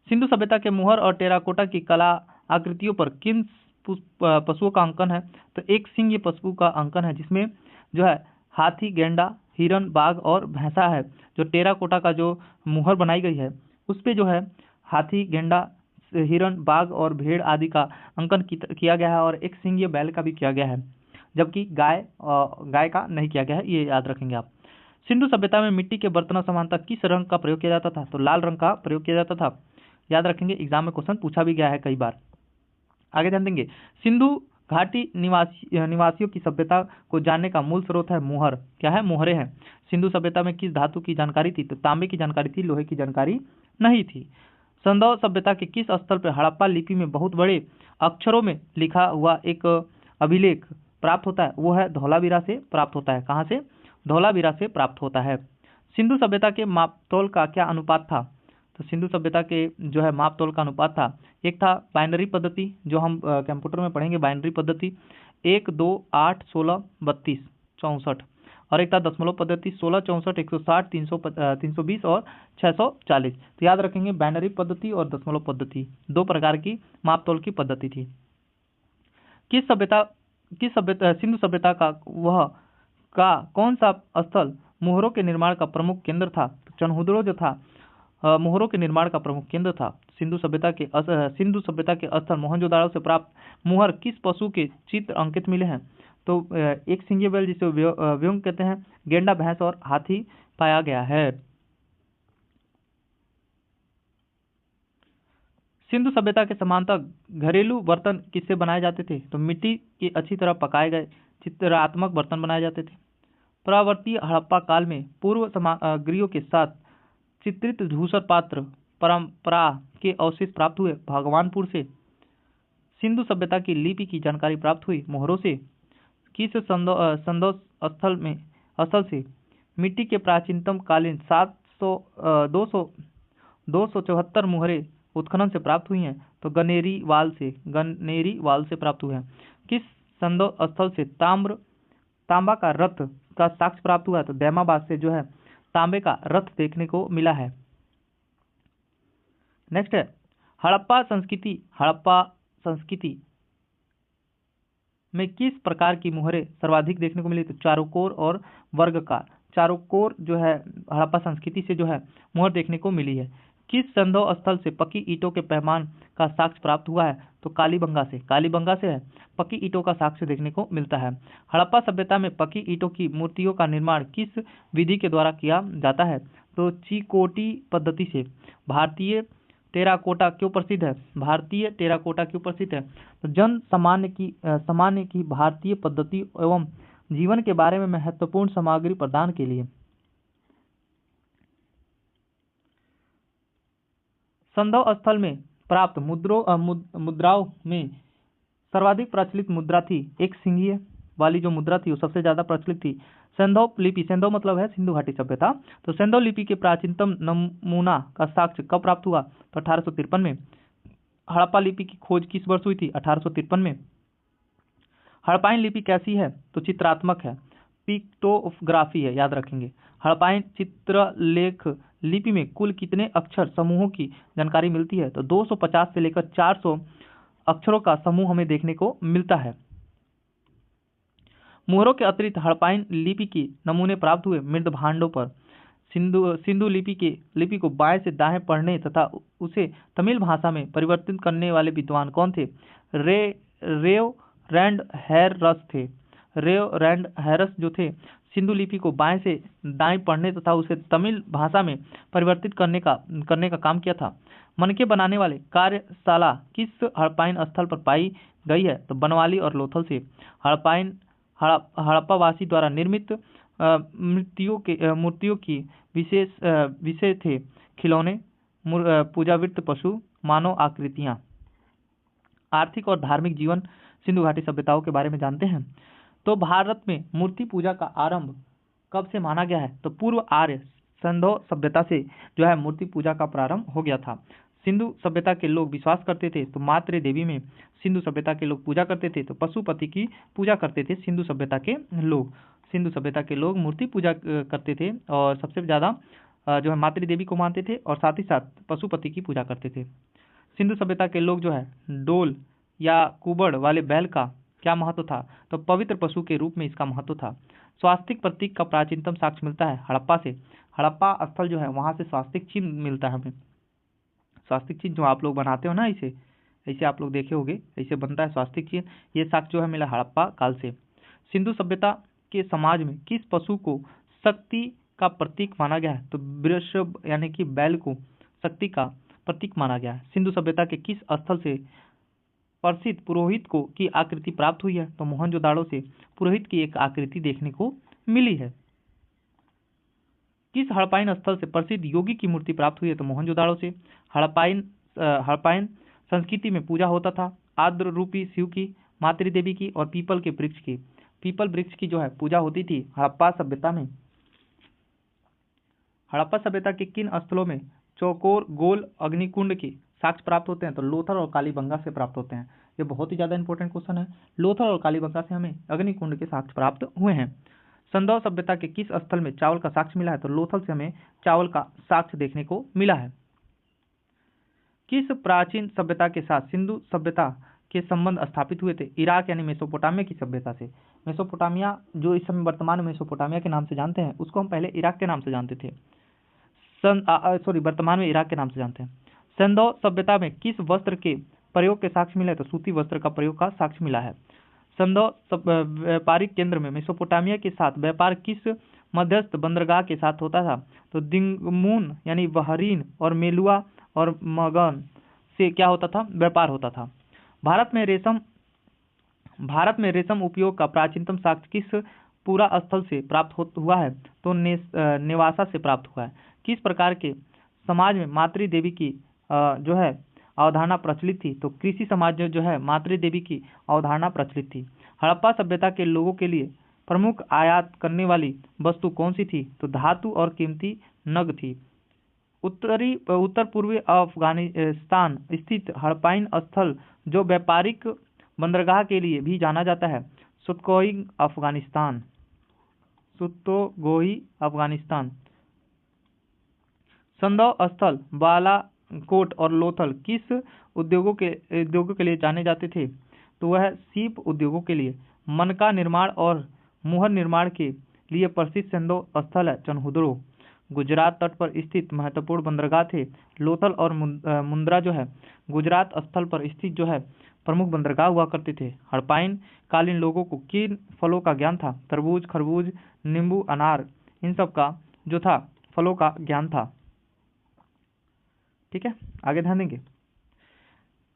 सिंधु सभ्यता के मोहर और टेराकोटा की कला आकृतियों पर किन पशुओं का अंकन है? तो एक सिंह पशु का अंकन है, जिसमें जो है हाथी, गेंडा, हिरन, बाघ और भैंसा है। जो टेराकोटा का जो मुहर बनाई गई है उस पे जो है हाथी, गेंडा, हिरन, बाघ और भेड़ आदि का अंकन किया गया है, और एक सिंह बैल का भी किया गया है, जबकि गाय का नहीं किया गया है। ये याद रखेंगे आप। सिंधु सभ्यता में मिट्टी के बर्तनों समानता किस रंग का प्रयोग किया जाता था? तो लाल रंग का प्रयोग किया जाता था। याद रखेंगे, एग्जाम में क्वेश्चन पूछा भी गया है कई बार। आगे ध्यान देंगे, सिंधु घाटी निवासियों की सभ्यता को जानने का मूल स्रोत है मुहर। क्या है? मुहरे हैं। सिंधु सभ्यता में किस धातु की जानकारी थी? तो तांबे की जानकारी थी, लोहे की जानकारी नहीं थी। संदव सभ्यता के किस स्थल पर हड़प्पा लिपि में बहुत बड़े अक्षरों में लिखा हुआ एक अभिलेख प्राप्त होता है? वो है धौलावीरा से प्राप्त होता है। कहाँ से? धौलावीरा से प्राप्त होता है। सिंधु सभ्यता के मापतोल का क्या अनुपात था? तो सिंधु सभ्यता के जो है मापतोल का अनुपात था, एक था बाइनरी पद्धति, जो हम कंप्यूटर में पढ़ेंगे, बाइनरी पद्धति 1, 2, 8, 16, 32, 64, और एक था दशमलव पद्धति 16, 64, 160, 320 और 640। तो याद रखेंगे, बाइनरी पद्धति और दशमलव पद्धति 2 प्रकार की मापतोल की पद्धति थी। सिंधु सभ्यता का कौन सा स्थल मोहरों के निर्माण का प्रमुख केंद्र था? तो चनहूदड़ो जो था मोहरों के निर्माण का प्रमुख केंद्र था। सिंधु सभ्यता के स्थल मोहनजोदाड़ो से प्राप्त मुहर किस पशु के चित्र अंकित मिले हैं? तो एक सिंह बैल, जिसे व्योम कहते हैं, गेंडा, भैंस और हाथी पाया गया है। सिंधु सभ्यता के समांतर घरेलू बर्तन किससे बनाए जाते थे? तो मिट्टी के अच्छी तरह पकाए गए चित्रात्मक बर्तन बनाए जाते थे। परावर्तीय हड़प्पा काल में पूर्व सामग्रियों के साथ चित्रित धूसर पात्र परंपरा के अवशेष प्राप्त हुए। भगवानपुर से सिंधु सभ्यता की लिपि की जानकारी प्राप्त हुई। मोहरों से किस संदो स्थल से मिट्टी के प्राचीनतम कालीन 274 मुहरे उत्खनन से प्राप्त हुई हैं। तो गनेरी वाल से प्राप्त हुए हैं। किस संदो स्थल से तांबा का रथ का साक्ष्य प्राप्त हुआ है? तो दैमाबाद से जो है तांबे का रथ देखने को मिला है। नेक्स्ट है हड़प्पा संस्कृति में किस प्रकार की मुहरें सर्वाधिक देखने को मिली? तो चारोकोर और वर्गाकार। चारोकोर जो है हड़प्पा संस्कृति से जो है मुहर देखने को मिली है। किस संदो स्थल से पक्की ईंटों के पैमान का साक्ष्य प्राप्त हुआ है? तो कालीबंगा से है पक्की ईंटों का साक्ष्य देखने को मिलता है। हड़प्पा सभ्यता में पक्की ईंटों की मूर्तियों का निर्माण किस विधि के द्वारा किया जाता है? तो चिकोटी पद्धति से। भारतीय टेराकोटा क्यों प्रसिद्ध है? तो जन सामान्य की भारतीय पद्धति एवं जीवन के बारे में महत्वपूर्ण सामग्री प्रदान के लिए। संदव स्थल में प्राप्त मुद्राओं में सर्वाधिक प्रचलित मुद्रा थी एक सिंघीय वाली जो मुद्रा थी वो सबसे ज्यादा प्रचलित थी। सेंधव लिपि, सेंधव मतलब है सिंधु घाटी सभ्यता। तो सेंधव लिपि के प्राचीनतम नमूना का साक्ष्य कब प्राप्त हुआ? तो 1853 में। हड़प्पा लिपि की खोज किस वर्ष हुई थी? 1853 में। हड़प्पाइन लिपि कैसी है? तो चित्रात्मक है, पिक्टोग्राफी है, याद रखेंगे। हड़प्पाइन चित्रलेख लिपि में कुल कितने अक्षर समूहों की जानकारी मिलती है? तो 250 से लेकर 400 अक्षरों का समूह हमें देखने को मिलता है। मुहरों के अतिरिक्त हड़प्पाइन लिपि के नमूने प्राप्त हुए मृद भांडों पर। सिंधु लिपि को बाएं से दाएं पढ़ने तथा उसे तमिल भाषा में परिवर्तित करने वाले विद्वान कौन थे? रेव रैंड हैरस थे। रेव रैंड हैरस जो थे सिंधु लिपि को बाएं से दाएं पढ़ने तथा उसे तमिल भाषा में परिवर्तित करने का काम किया था। मनके बनाने वाले कार्यशाला किस हड़प्पाइन स्थल पर पाई गई है? तो बनवाली और लोथल से। हड़प्पावासी द्वारा निर्मित मूर्तियों की विषय थे खिलौने, पूजावृत्त पशु, मानव आकृतियां। आर्थिक और धार्मिक जीवन सिंधु घाटी सभ्यताओं के बारे में जानते हैं। तो भारत में मूर्ति पूजा का आरंभ कब से माना गया है? तो पूर्व आर्य संधव सभ्यता से जो है मूर्ति पूजा का प्रारंभ हो गया था। सिंधु सभ्यता के लोग विश्वास करते थे तो मातृ देवी में सिंधु सभ्यता के लोग पूजा करते थे, तो पशुपति की पूजा करते थे सिंधु सभ्यता के लोग मूर्ति पूजा करते थे और सबसे ज्यादा जो है मातृ देवी को मानते थे और साथ ही साथ पशुपति की पूजा करते थे। सिंधु सभ्यता के लोग जो है डोल या कुबड़ वाले बैल का क्या महत्व था? तो पवित्र पशु के रूप में इसका महत्व था। स्वास्तिक प्रतीक का प्राचीनतम साक्ष्य मिलता है हड़प्पा से। हड़प्पा स्थल जो है वहां से स्वास्तिक चिन्ह मिलता है हमें। स्वास्तिक चिन्ह जो आप लोग बनाते हो ना, ऐसे आप लोग देखे होंगे, ऐसे बनता है स्वास्तिक चिन्ह। ये साक्ष्य जो है मिला हड़प्पा काल से। सिंधु सभ्यता के समाज में किस पशु को शक्ति का प्रतीक माना गया है? तो वृषभ यानी कि बैल को शक्ति का प्रतीक माना गया है। सिंधु सभ्यता के किस स्थल से प्रसिद्ध पुरोहित की आकृति प्राप्त हुई है? तो मोहनजोदाड़ो से पुरोहित की एक आकृति देखने को मिली है। किस हड़प्पाइन स्थल से प्रसिद्ध योगी की मूर्ति प्राप्त हुई है? तो मोहनजोदाड़ो से। हड़प्पाइन संस्कृति में पूजा होता था आर्द्र रूपी शिव की, मातृ देवी की और पीपल के वृक्ष की। पीपल वृक्ष की जो है पूजा होती थी हड़प्पा सभ्यता में। हड़प्पा सभ्यता के किन स्थलों में चौकोर गोल अग्निकुंड के साक्ष्य प्राप्त होते हैं? तो लोथल और कालीबंगा से प्राप्त होते हैं। ये बहुत ही ज्यादा इंपॉर्टेंट क्वेश्चन है। लोथल और कालीबंगा से हमें अग्निकुंड के साक्ष्य प्राप्त हुए हैं। संधव सभ्यता के किस स्थल में चावल का साक्ष्य मिला है? तो लोथल से हमें चावल का साक्ष्य देखने को मिला है। किस प्राचीन सभ्यता के साथ सिंधु सभ्यता के संबंध स्थापित हुए थे? इराक यानी मेसोपोटामिया की सभ्यता से। मेसोपोटामिया जो इस समय वर्तमान में मेसोपोटामिया के नाम से जानते हैं, उसको हम पहले इराक के नाम से जानते थे। वर्तमान में इराक के नाम से जानते हैं। संधव सभ्यता में किस वस्त्र के प्रयोग के साक्ष्य मिला है? तो सूती वस्त्र का प्रयोग का साक्ष्य मिला है। संधव व्यापारिक केंद्र में मेसोपोटामिया के साथ व्यापार किस मध्यस्थ बंदरगाह के साथ होता था? तो दिंगमून यानी बहरीन और मेलुआ और मगन से क्या होता था? व्यापार होता था। भारत में रेशम उपयोग का प्राचीनतम साक्ष्य किस पूरा स्थल से प्राप्त हुआ है तो नेवासा से प्राप्त हुआ है। किस प्रकार के समाज में मातृ देवी की जो है अवधारणा प्रचलित थी? तो कृषि समाज में जो है मातृ देवी की अवधारणा प्रचलित थी। हड़प्पा सभ्यता के लोगों के लिए प्रमुख आयात करने वाली वस्तु कौन सी थी? तो धातु और कीमती नग थी। उत्तर पूर्वी अफगानिस्तान स्थित हड़प्पाइन स्थल जो व्यापारिक बंदरगाह के लिए भी जाना जाता है, सुतकोई अफगानिस्तान। संदव स्थल, बालाकोट और लोथल किस उद्योगों के लिए जाने जाते थे? तो वह सीप उद्योगों के लिए। मनका निर्माण और मुहर निर्माण के लिए प्रसिद्ध संदव स्थल है चनहुदड़ो। गुजरात तट पर स्थित महत्वपूर्ण बंदरगाह थे लोथल और मुंद्रा जो है गुजरात स्थल पर स्थित जो है प्रमुख बंदरगाह हुआ करते थे। हड़प्पाइन कालीन लोगों को किन फलों का ज्ञान था? तरबूज, खरबूज, नींबू, अनार, इन सब का जो था फलों का ज्ञान था। ठीक है, आगे ध्यान देंगे।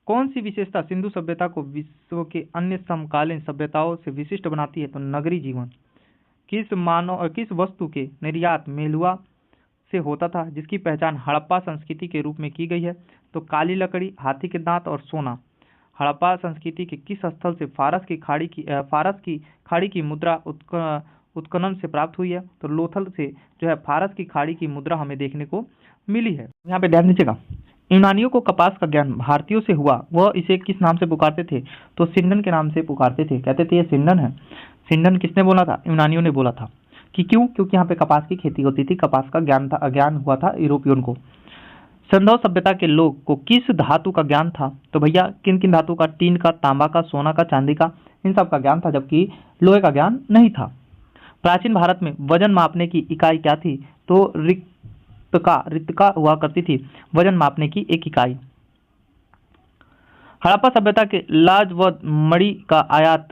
कौन सी विशेषता सिंधु सभ्यता को विश्व के अन्य समकालीन सभ्यताओं से विशिष्ट बनाती है? तो नगरी जीवन। किस वस्तु के निर्यात मेलुआ से होता था जिसकी पहचान हड़प्पा संस्कृति के रूप में की गई है? तो काली लकड़ी, हाथी के दांत और सोना। हड़प्पा संस्कृति के किस स्थल से फारस की खाड़ी की मुद्रा उत्खनन से प्राप्त हुई है? तो लोथल से जो है फारस की खाड़ी की मुद्रा हमें देखने को मिली है। यहाँ पे ध्यान दीजिएगा, यूनानियों को कपास का ज्ञान भारतीयों से हुआ, वह इसे किस नाम से पुकारते थे? तो सिंडन के नाम से पुकारते थे, कहते थे ये सिंडन है। सिंडन किसने बोला था? यूनानियों ने बोला था। कि क्यों? क्योंकि यहाँ पे कपास की खेती होती थी, कपास का ज्ञान हुआ था यूरोपियन को। संदव सभ्यता के लोग को किस धातु का ज्ञान था? तो भैया किन किन धातु का? टीन का, तांबा का, सोना का, चांदी का, इन सब का ज्ञान था, जबकि लोहे का ज्ञान नहीं था। प्राचीन भारत में वजन मापने की इकाई क्या थी? तो रिक्तका हुआ करती थी वजन मापने की एक इकाई। हड़प्पा सभ्यता के लाजवद मणि का आयात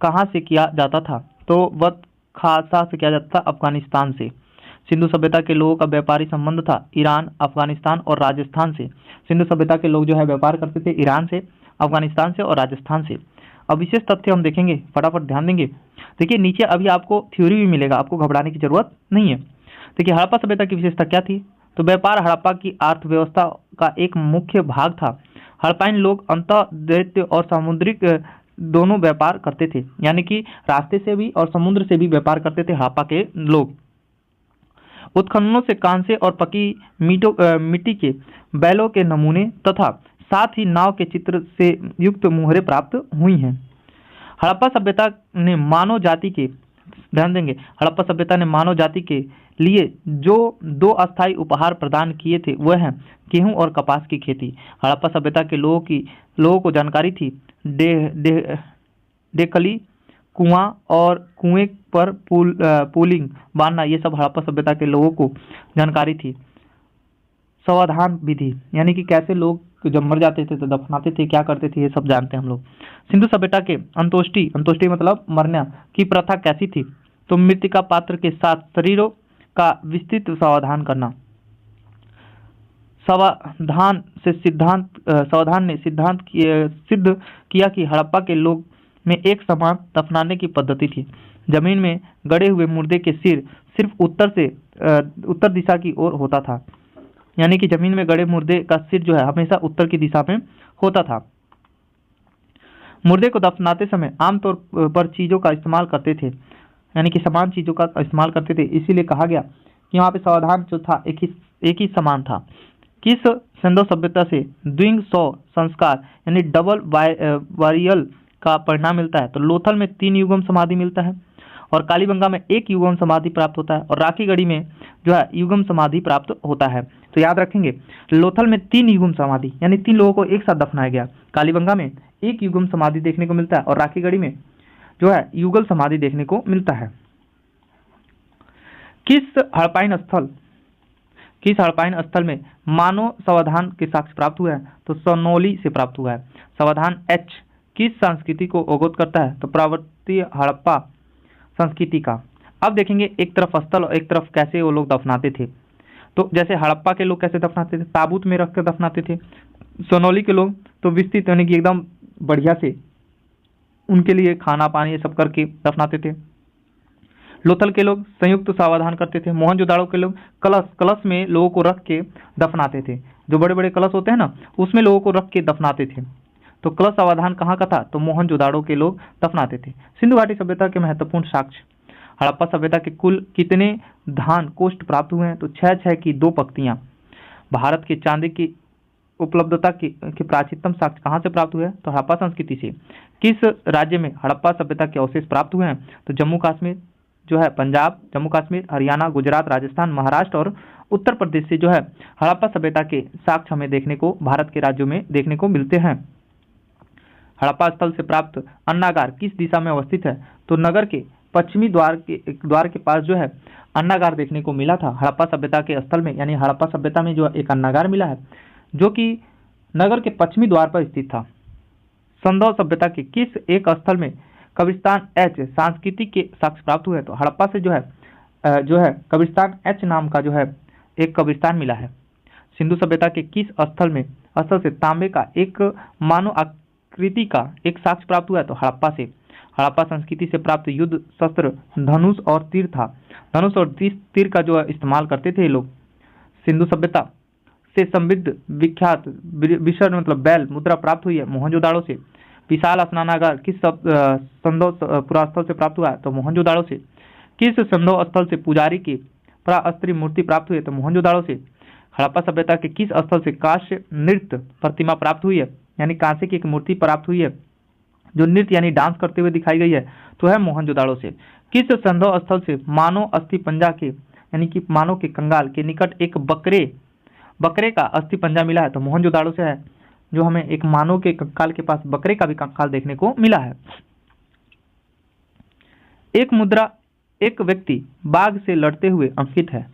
कहाँ से किया जाता था? तो वत खासा से किया जाता था अफगानिस्तान से। सिंधु सभ्यता के लोगों का व्यापारी संबंध था ईरान, अफगानिस्तान और राजस्थान से। सिंधु सभ्यता के लोग जो है व्यापार करते थे ईरान से, अफगानिस्तान से और राजस्थान से। अब विशेष तथ्य हम देखेंगे, फटाफट ध्यान देंगे। देखिए नीचे अभी आपको थ्योरी भी मिलेगा, आपको घबराने की जरूरत नहीं है। देखिए हड़प्पा सभ्यता की विशेषता क्या थी? तो व्यापार हड़प्पा की अर्थव्यवस्था का एक मुख्य भाग था। हड़प्पाइन लोग अंतर्दैत्य और सामुद्रिक दोनों व्यापार करते थे, यानी कि रास्ते से भी और समुद्र से भी व्यापार करते थे हड़प्पा के लोग। उत्खननों से कांसे और पकी मिट्टी के बैलों के नमूने तथा साथ ही नाव के चित्र से युक्त मुहरें प्राप्त हुई हैं। हड़प्पा सभ्यता ने मानव जाति के, ध्यान देंगे, हड़प्पा सभ्यता ने मानव जाति के लिए जो दो अस्थायी उपहार प्रदान किए थे वह हैं गेहूं और कपास की खेती। हड़प्पा सभ्यता के लोगों को जानकारी थी डेकली, कुआं और कुएं पर पूलिंग बांधना, ये सब हड़प्पा सभ्यता के लोगों को जानकारी थी। समाधान विधि, यानी कि कैसे लोग जब मर जाते थे तो दफनाते थे, क्या करते थे, ये सब जानते हैं हम लोग। सिंधु सभ्यता के अंतोष्टि मतलब मरना की प्रथा कैसी थी? तो मृतिका पात्र के साथ शरीरों का विस्तृत समाधान करना। सावधान ने सिद्धांत सिद्ध किया कि हड़प्पा के लोग में एक समान दफनाने की पद्धति थी। जमीन में गड़े हुए मुर्दे के सिर सिर्फ उत्तर दिशा की ओर होता था, यानी कि जमीन में गड़े मुर्दे का सिर जो है हमेशा उत्तर की दिशा में होता था। मुर्दे को दफनाते समय आमतौर पर चीजों का इस्तेमाल करते थे, यानी कि समान चीजों का इस्तेमाल करते थे, इसीलिए कहा गया कि वहाँ पे सावधान जो था एक ही समान था। किस सिंधु सभ्यता से द्विंग सौ संस्कार यानी डबल वारियल का परिणाम मिलता है? तो लोथल में 3 युगम समाधि मिलता है और कालीबंगा में 1 युगम समाधि प्राप्त होता है और राखीगढ़ी में जो है युगम समाधि प्राप्त होता है। तो याद रखेंगे, लोथल में 3 युगम समाधि यानी 3 लोगों को एक साथ दफनाया गया, कालीबंगा में 1 युगम समाधि देखने को मिलता है और राखीगढ़ी में जो है युगल समाधि देखने को मिलता है। किस हड़प्पाइन स्थल में मानव सावधान के साक्ष्य प्राप्त हुआ है? तो सोनौली से प्राप्त हुआ है। सावधान एच किस संस्कृति को अवगत करता है? तो प्रावर्तीय हड़प्पा संस्कृति का। अब देखेंगे एक तरफ स्थल और एक तरफ कैसे वो लोग दफनाते थे। तो जैसे हड़प्पा के लोग कैसे दफनाते थे? ताबूत में रख कर दफनाते थे। सोनौली के लोग तो विस्तृत यानी कि एकदम बढ़िया से उनके लिए खाना पानी ये सब करके दफनाते थे। लोथल के लोग संयुक्त सावधान करते थे। मोहनजोदाड़ो के लोग कलश में लोगों को रख के दफनाते थे। जो बड़े बड़े कलश होते हैं ना, उसमें लोगों को रख के दफनाते थे। तो कलश सावधान कहाँ का था? तो मोहनजोदाड़ो के लोग दफनाते थे। सिंधु घाटी सभ्यता के महत्वपूर्ण साक्ष्य। हड़प्पा सभ्यता के कुल कितने धान कोष्ठ प्राप्त हुए हैं? तो 6 की 2 पंक्तियां। भारत के चांदी की उपलब्धता के प्राचीनतम साक्ष्य कहाँ से प्राप्त हुए हैं? तो हड़प्पा संस्कृति से। किस राज्य में हड़प्पा सभ्यता के अवशेष प्राप्त हुए हैं? तो जम्मू कश्मीर जो है, पंजाब, जम्मू कश्मीर, हरियाणा, गुजरात, राजस्थान, महाराष्ट्र और उत्तर प्रदेश से जो है हड़प्पा सभ्यता के साक्ष्य हमें देखने को भारत के राज्यों में देखने को मिलते हैं। हड़प्पा स्थल से प्राप्त अन्नागार किस दिशा में अवस्थित है? तो नगर के पश्चिमी द्वार के पास जो है अन्नागार देखने को मिला था हड़प्पा सभ्यता के स्थल में, यानी हड़प्पा सभ्यता में जो एक अन्नागार मिला है जो कि नगर के पश्चिमी द्वार पर स्थित था। संधव सभ्यता के किस एक स्थल में कब्रिस्तान एच सांस्कृतिक के साक्ष्य प्राप्त हुए? तो हड़प्पा से जो है कब्रिस्तान एच नाम का जो है एक कब्रिस्तान मिला है। सिंधु सभ्यता के किस स्थल से तांबे का एक मानव आकृति का एक साक्ष्य प्राप्त हुआ है? तो हड़प्पा से। हड़प्पा संस्कृति से प्राप्त युद्ध शस्त्र धनुष और तीर था। धनुष और तीर का जो इस्तेमाल करते थे ये लोग। सिंधु सभ्यता से समृद्ध विख्यात विशर मतलब बैल मुद्रा प्राप्त हुई है मोहनजोदाड़ो से। विशाल स्नानागार किस संधव पुरास्थल से प्राप्त हुआ है? तो मोहनजोदाड़ो से। किस संधव स्थल से पुजारी की प्रास्त्री मूर्ति प्राप्त हुई है? तो मोहनजोदाड़ो से। हड़प्पा सभ्यता के किस स्थल से कांस्य नृत्य प्रतिमा प्राप्त हुई है? यानी कांसे की एक मूर्ति प्राप्त हुई है जो नृत्य यानी डांस करते हुए दिखाई गई है, तो है मोहनजोदाड़ो से। किस संधव स्थल से मानव अस्थि पंजा के यानी कि मानव के कंगाल के निकट एक बकरे का अस्थि पंजा मिला है? तो मोहनजोदाड़ो से है, जो हमें एक मानव के कंकाल के पास बकरे का भी कंकाल देखने को मिला है। एक मुद्रा एक व्यक्ति बाघ से लड़ते हुए अंकित है।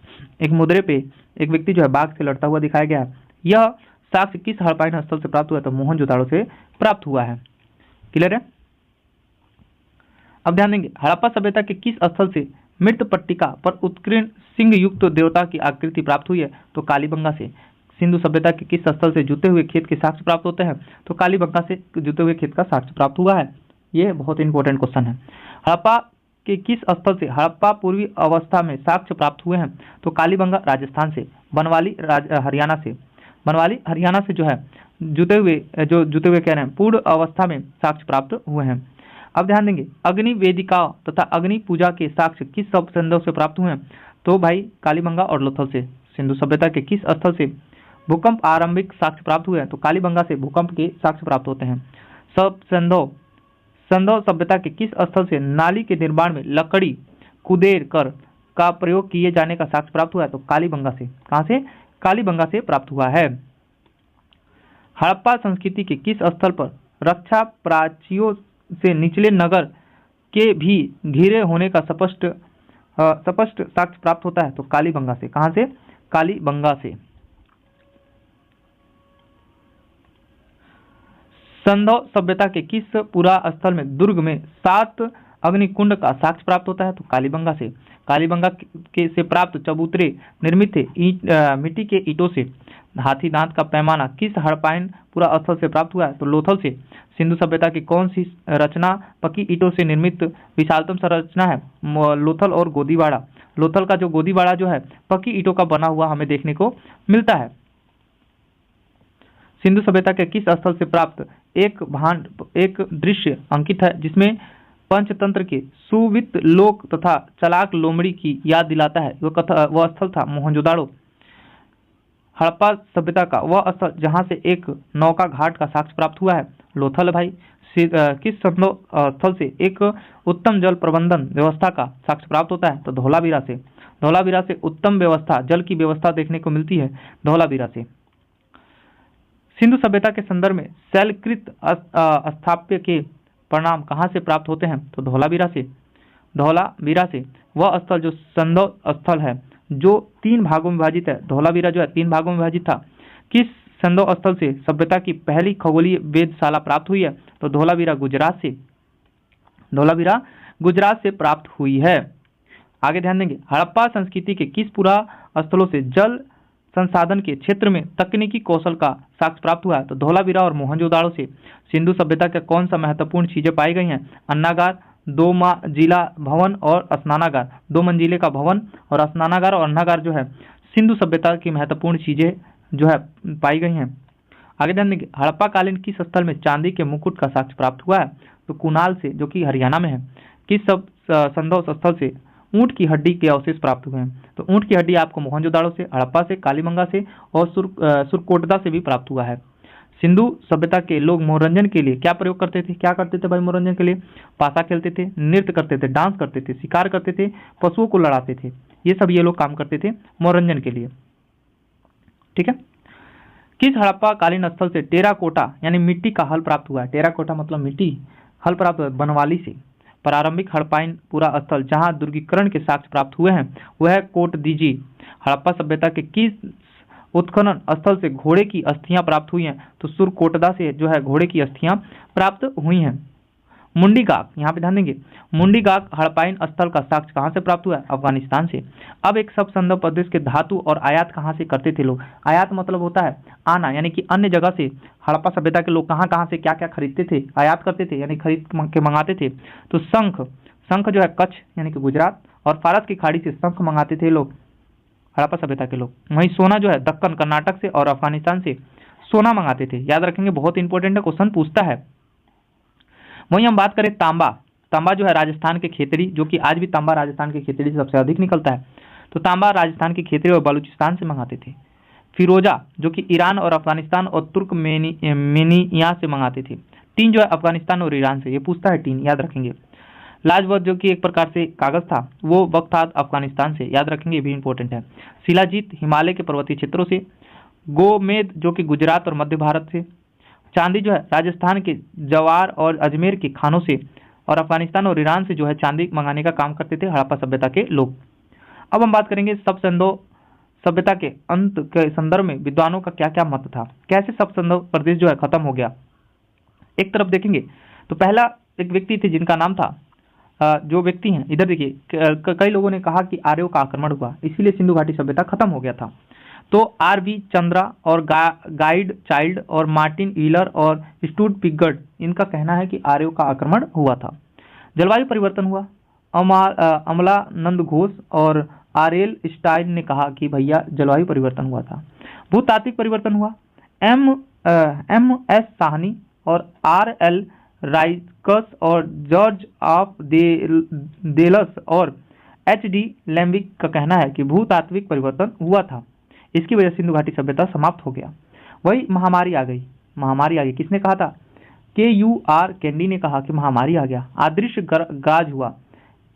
एक मुद्रे पे एक व्यक्ति जो है बाघ से लड़ता हुआ दिखाया गया है। यह साक्ष्य किस हड़प्पाइन स्थल से प्राप्त हुआ? तो मोहनजोदाड़ो से प्राप्त हुआ है। क्लियर है? अब ध्यान देंगे, हड़प्पा सभ्यता के किस स्थल से मृत पट्टिका पर उत्कीर्ण सिंह युक्त देवता की आकृति प्राप्त हुई है? तो कालीबंगा से। सिंधु सभ्यता के किस स्थल से जुते हुए खेत के साक्ष्य प्राप्त होते हैं? तो कालीबंगा से जुते हुए खेत का साक्ष्य प्राप्त हुआ है। ये बहुत इंपॉर्टेंट क्वेश्चन है। हड़प्पा के किस स्थल से हड़प्पा पूर्वी अवस्था में साक्ष्य प्राप्त हुए हैं? तो कालीबंगा राजस्थान से। बनवाली हरियाणा से। बनवाली हरियाणा से जो है जुते हुए कह रहे हैं पूर्ण अवस्था में साक्ष्य प्राप्त हुए हैं। अब ध्यान देंगे, अग्नि वेदिकाओं तथा अग्नि पूजा के साक्ष्य किस सब संधव से प्राप्त हुए हैं? तो भाई कालीबंगा और लोथल से। सिंधु सभ्यता के किस स्थल से भूकंप आरंभिक साक्ष्य प्राप्त हुए हैं? तो कालीबंगा से भूकंप के साक्ष्य प्राप्त होते हैं। सब संधव सभ्यता के किस स्थल से नाली के निर्माण में लकड़ी कुदेर कर का प्रयोग किए जाने का साक्ष्य प्राप्त हुआ है? तो कालीबंगा से। कहां से? कालीबंगा से प्राप्त हुआ है। हड़प्पा संस्कृति के किस स्थल पर रक्षा प्राचियों से निचले नगर के भी घिरे होने का स्पष्ट साक्ष्य प्राप्त होता है? तो कालीबंगा से। कहां से? कालीबंगा से। संधव सभ्यता के किस पुरा स्थल में दुर्ग में 7 अग्निकुंड का साक्ष्य प्राप्त होता है? तो कालीबंगा से। कालीबंगा के से प्राप्त चबूतरे निर्मित थे मिट्टी के ईंटों से। हाथी दांत का पैमाना किस हड़प्पाइन पुरा स्थल से प्राप्त हुआ है? तो लोथल से। सिंधु सभ्यता की कौन सी रचना पक्की ईंटों से निर्मित विशालतम संरचना है? लोथल और गोदीवाड़ा। लोथल का जो गोदीवाड़ा जो है पक्की ईंटों का बना हुआ हमें देखने को मिलता है। सिंधु सभ्यता के किस स्थल से प्राप्त एक दृश्य अंकित है जिसमें पंचतंत्र के सुवित लोक तथा चलाक लोमड़ी की याद दिलाता है? वह स्थल था मोहनजोदाड़ो। हड़प्पा सभ्यता का वह स्थल जहां से एक नौका घाट का साक्ष्य प्राप्त हुआ है? लोथल भाई। किस संधव स्थल से एक उत्तम जल प्रबंधन व्यवस्था का साक्ष्य प्राप्त होता है? तो धौलावीरा से। धौलावीरा से उत्तम व्यवस्था जल की व्यवस्था देखने को मिलती है धौलावीरा से। सिंधु सभ्यता के संदर्भ में शैलकृत स्थापत्य के परिणाम कहाँ से प्राप्त होते हैं? तो धौलावीरा से। धौलावीरा से। वह स्थल जो संधव स्थल है जो 3 भागों में विभाजित है। धौलावीरा जो है 3 भागों में विभाजित था। किस संधव स्थल से सभ्यता की पहली खगोलीय वेधशाला प्राप्त हुई है? तो धौलावीरा गुजरात से। धौलावीरा गुजरात से प्राप्त हुई है। आगे ध्यान देंगे, हड़प्पा संस्कृति के किस पुरा स्थलों से जल संसाधन के क्षेत्र में तकनीकी कौशल का साक्ष्य प्राप्त हुआ है? तो धौलावीरा और मोहनजोदाड़ो से। सिंधु सभ्यता के कौन सा महत्वपूर्ण चीजें पाई गई हैं? अन्नागार, दो मंजिला भवन और स्नानागार, 2 मंजिले का भवन और स्नानागार और अन्नागार जो है सिंधु सभ्यता की महत्वपूर्ण चीजें जो है पाई गई हैं। आगे ध्यान देंगे, हड़प्पा कालीन किस स्थल में चांदी के मुकुट का साक्ष्य प्राप्त हुआ है? तो कुनाल से, जो कि हरियाणा में है। किस सब संदर्भ स्थल से ऊंट की हड्डी के अवशेष प्राप्त हुए हैं? तो ऊंट की हड्डी आपको मोहनजोदाड़ो से, हड़प्पा से, कालीबंगा से और सुरकोटदा से भी प्राप्त हुआ है। सिंधु सभ्यता के लोग मनोरंजन के लिए क्या प्रयोग करते थे? क्या करते थे भाई मनोरंजन के लिए? पासा खेलते थे, नृत्य करते थे, डांस करते थे, शिकार करते थे, पशुओं को लड़ाते थे। ये सब ये लोग काम करते थे मनोरंजन के लिए। ठीक है। किस हड़प्पा कालीन स्थल से टेराकोटा यानी मिट्टी का हल प्राप्त हुआ है? टेराकोटा मतलब मिट्टी, हल प्राप्त हुआ है बनवाली से। प्रारंभिक हड़प्पाइन पूरा स्थल जहां दुर्गीकरण के साक्ष्य प्राप्त हुए हैं वह है कोटदीजी। हड़प्पा सभ्यता के किस उत्खनन स्थल से घोड़े की अस्थियां प्राप्त हुई हैं? तो सुरकोटदा से जो है घोड़े की अस्थियां प्राप्त हुई हैं। मुंडीगाक, यहाँ पे ध्यान देंगे, मुंडीगाक हड़प्पाइन स्थल का साक्ष्य कहाँ से प्राप्त हुआ है? अफगानिस्तान से। अब एक सब संदर्भ प्रदेश के धातु और आयात कहाँ से करते थे लोग? आयात मतलब होता है आना, यानी कि अन्य जगह से हड़प्पा सभ्यता के लोग कहाँ कहाँ से क्या क्या खरीदते थे, आयात करते थे, यानी खरीद के मंगाते थे। तो शंख जो है कच्छ यानी कि गुजरात और फारस की खाड़ी से शंख मंगाते थे लोग, हड़प्पा सभ्यता के लोग। वहीं सोना जो है दक्कन कर्नाटक से और अफगानिस्तान से सोना मंगाते थे। याद रखेंगे, बहुत इंपॉर्टेंट है, क्वेश्चन पूछता है। वहीं हम बात करें तांबा, तांबा जो है राजस्थान के खेतड़ी, जो कि आज भी तांबा राजस्थान के खेतड़ी से सबसे अधिक निकलता है। तो तांबा राजस्थान के खेतड़ी और बलूचिस्तान से मंगाते थे। फिरोजा जो कि ईरान और अफगानिस्तान और तुर्कमेनिया से मंगाते थे। टीन जो है अफगानिस्तान और ईरान से, ये पूछता है टीन, याद रखेंगे। लाजवत जो कि एक प्रकार से कागज था, वो बगदाद अफगानिस्तान से, याद रखेंगे, ये भी इंपॉर्टेंट है। शिलाजीत हिमालय के पर्वतीय क्षेत्रों से। गोमेद जो कि गुजरात और मध्य भारत से। चांदी जो है राजस्थान के जवार और अजमेर के खानों से और अफगानिस्तान और ईरान से जो है चांदी मंगाने का काम करते थे हड़प्पा सभ्यता के लोग। अब हम बात करेंगे सब संदो सभ्यता के अंत के संदर्भ में विद्वानों का क्या क्या मत था, कैसे सब संदो प्रदेश जो है खत्म हो गया। एक तरफ देखेंगे तो पहला एक व्यक्ति थे जिनका नाम था, जो व्यक्ति हैं इधर देखिए, कई लोगों ने कहा कि आर्यों का आक्रमण हुआ इसीलिए सिंधु घाटी सभ्यता खत्म हो गया था। तो आर.वी. चंद्रा और गाइड चाइल्ड और मार्टिन व्हीलर और स्टूड पिगर्ड, इनका कहना है कि आर्यों का आक्रमण हुआ था। जलवायु परिवर्तन हुआ, अमलानंद घोष और आर.एल. स्टाइन ने कहा कि भैया जलवायु परिवर्तन हुआ था। भूतात्विक परिवर्तन हुआ, एम.एस. साहनी और आर.एल. राइकस और जॉर्ज ऑफ देलस और एच.डी. लैम्बिक का कहना है कि भूतात्विक परिवर्तन हुआ था, इसकी वजह से सिंधु घाटी सभ्यता समाप्त हो गया। वही महामारी आ गई, किसने कहा था? के.यू.आर. कैंडी ने कहा कि महामारी आ गया। अदृश्य गाज हुआ,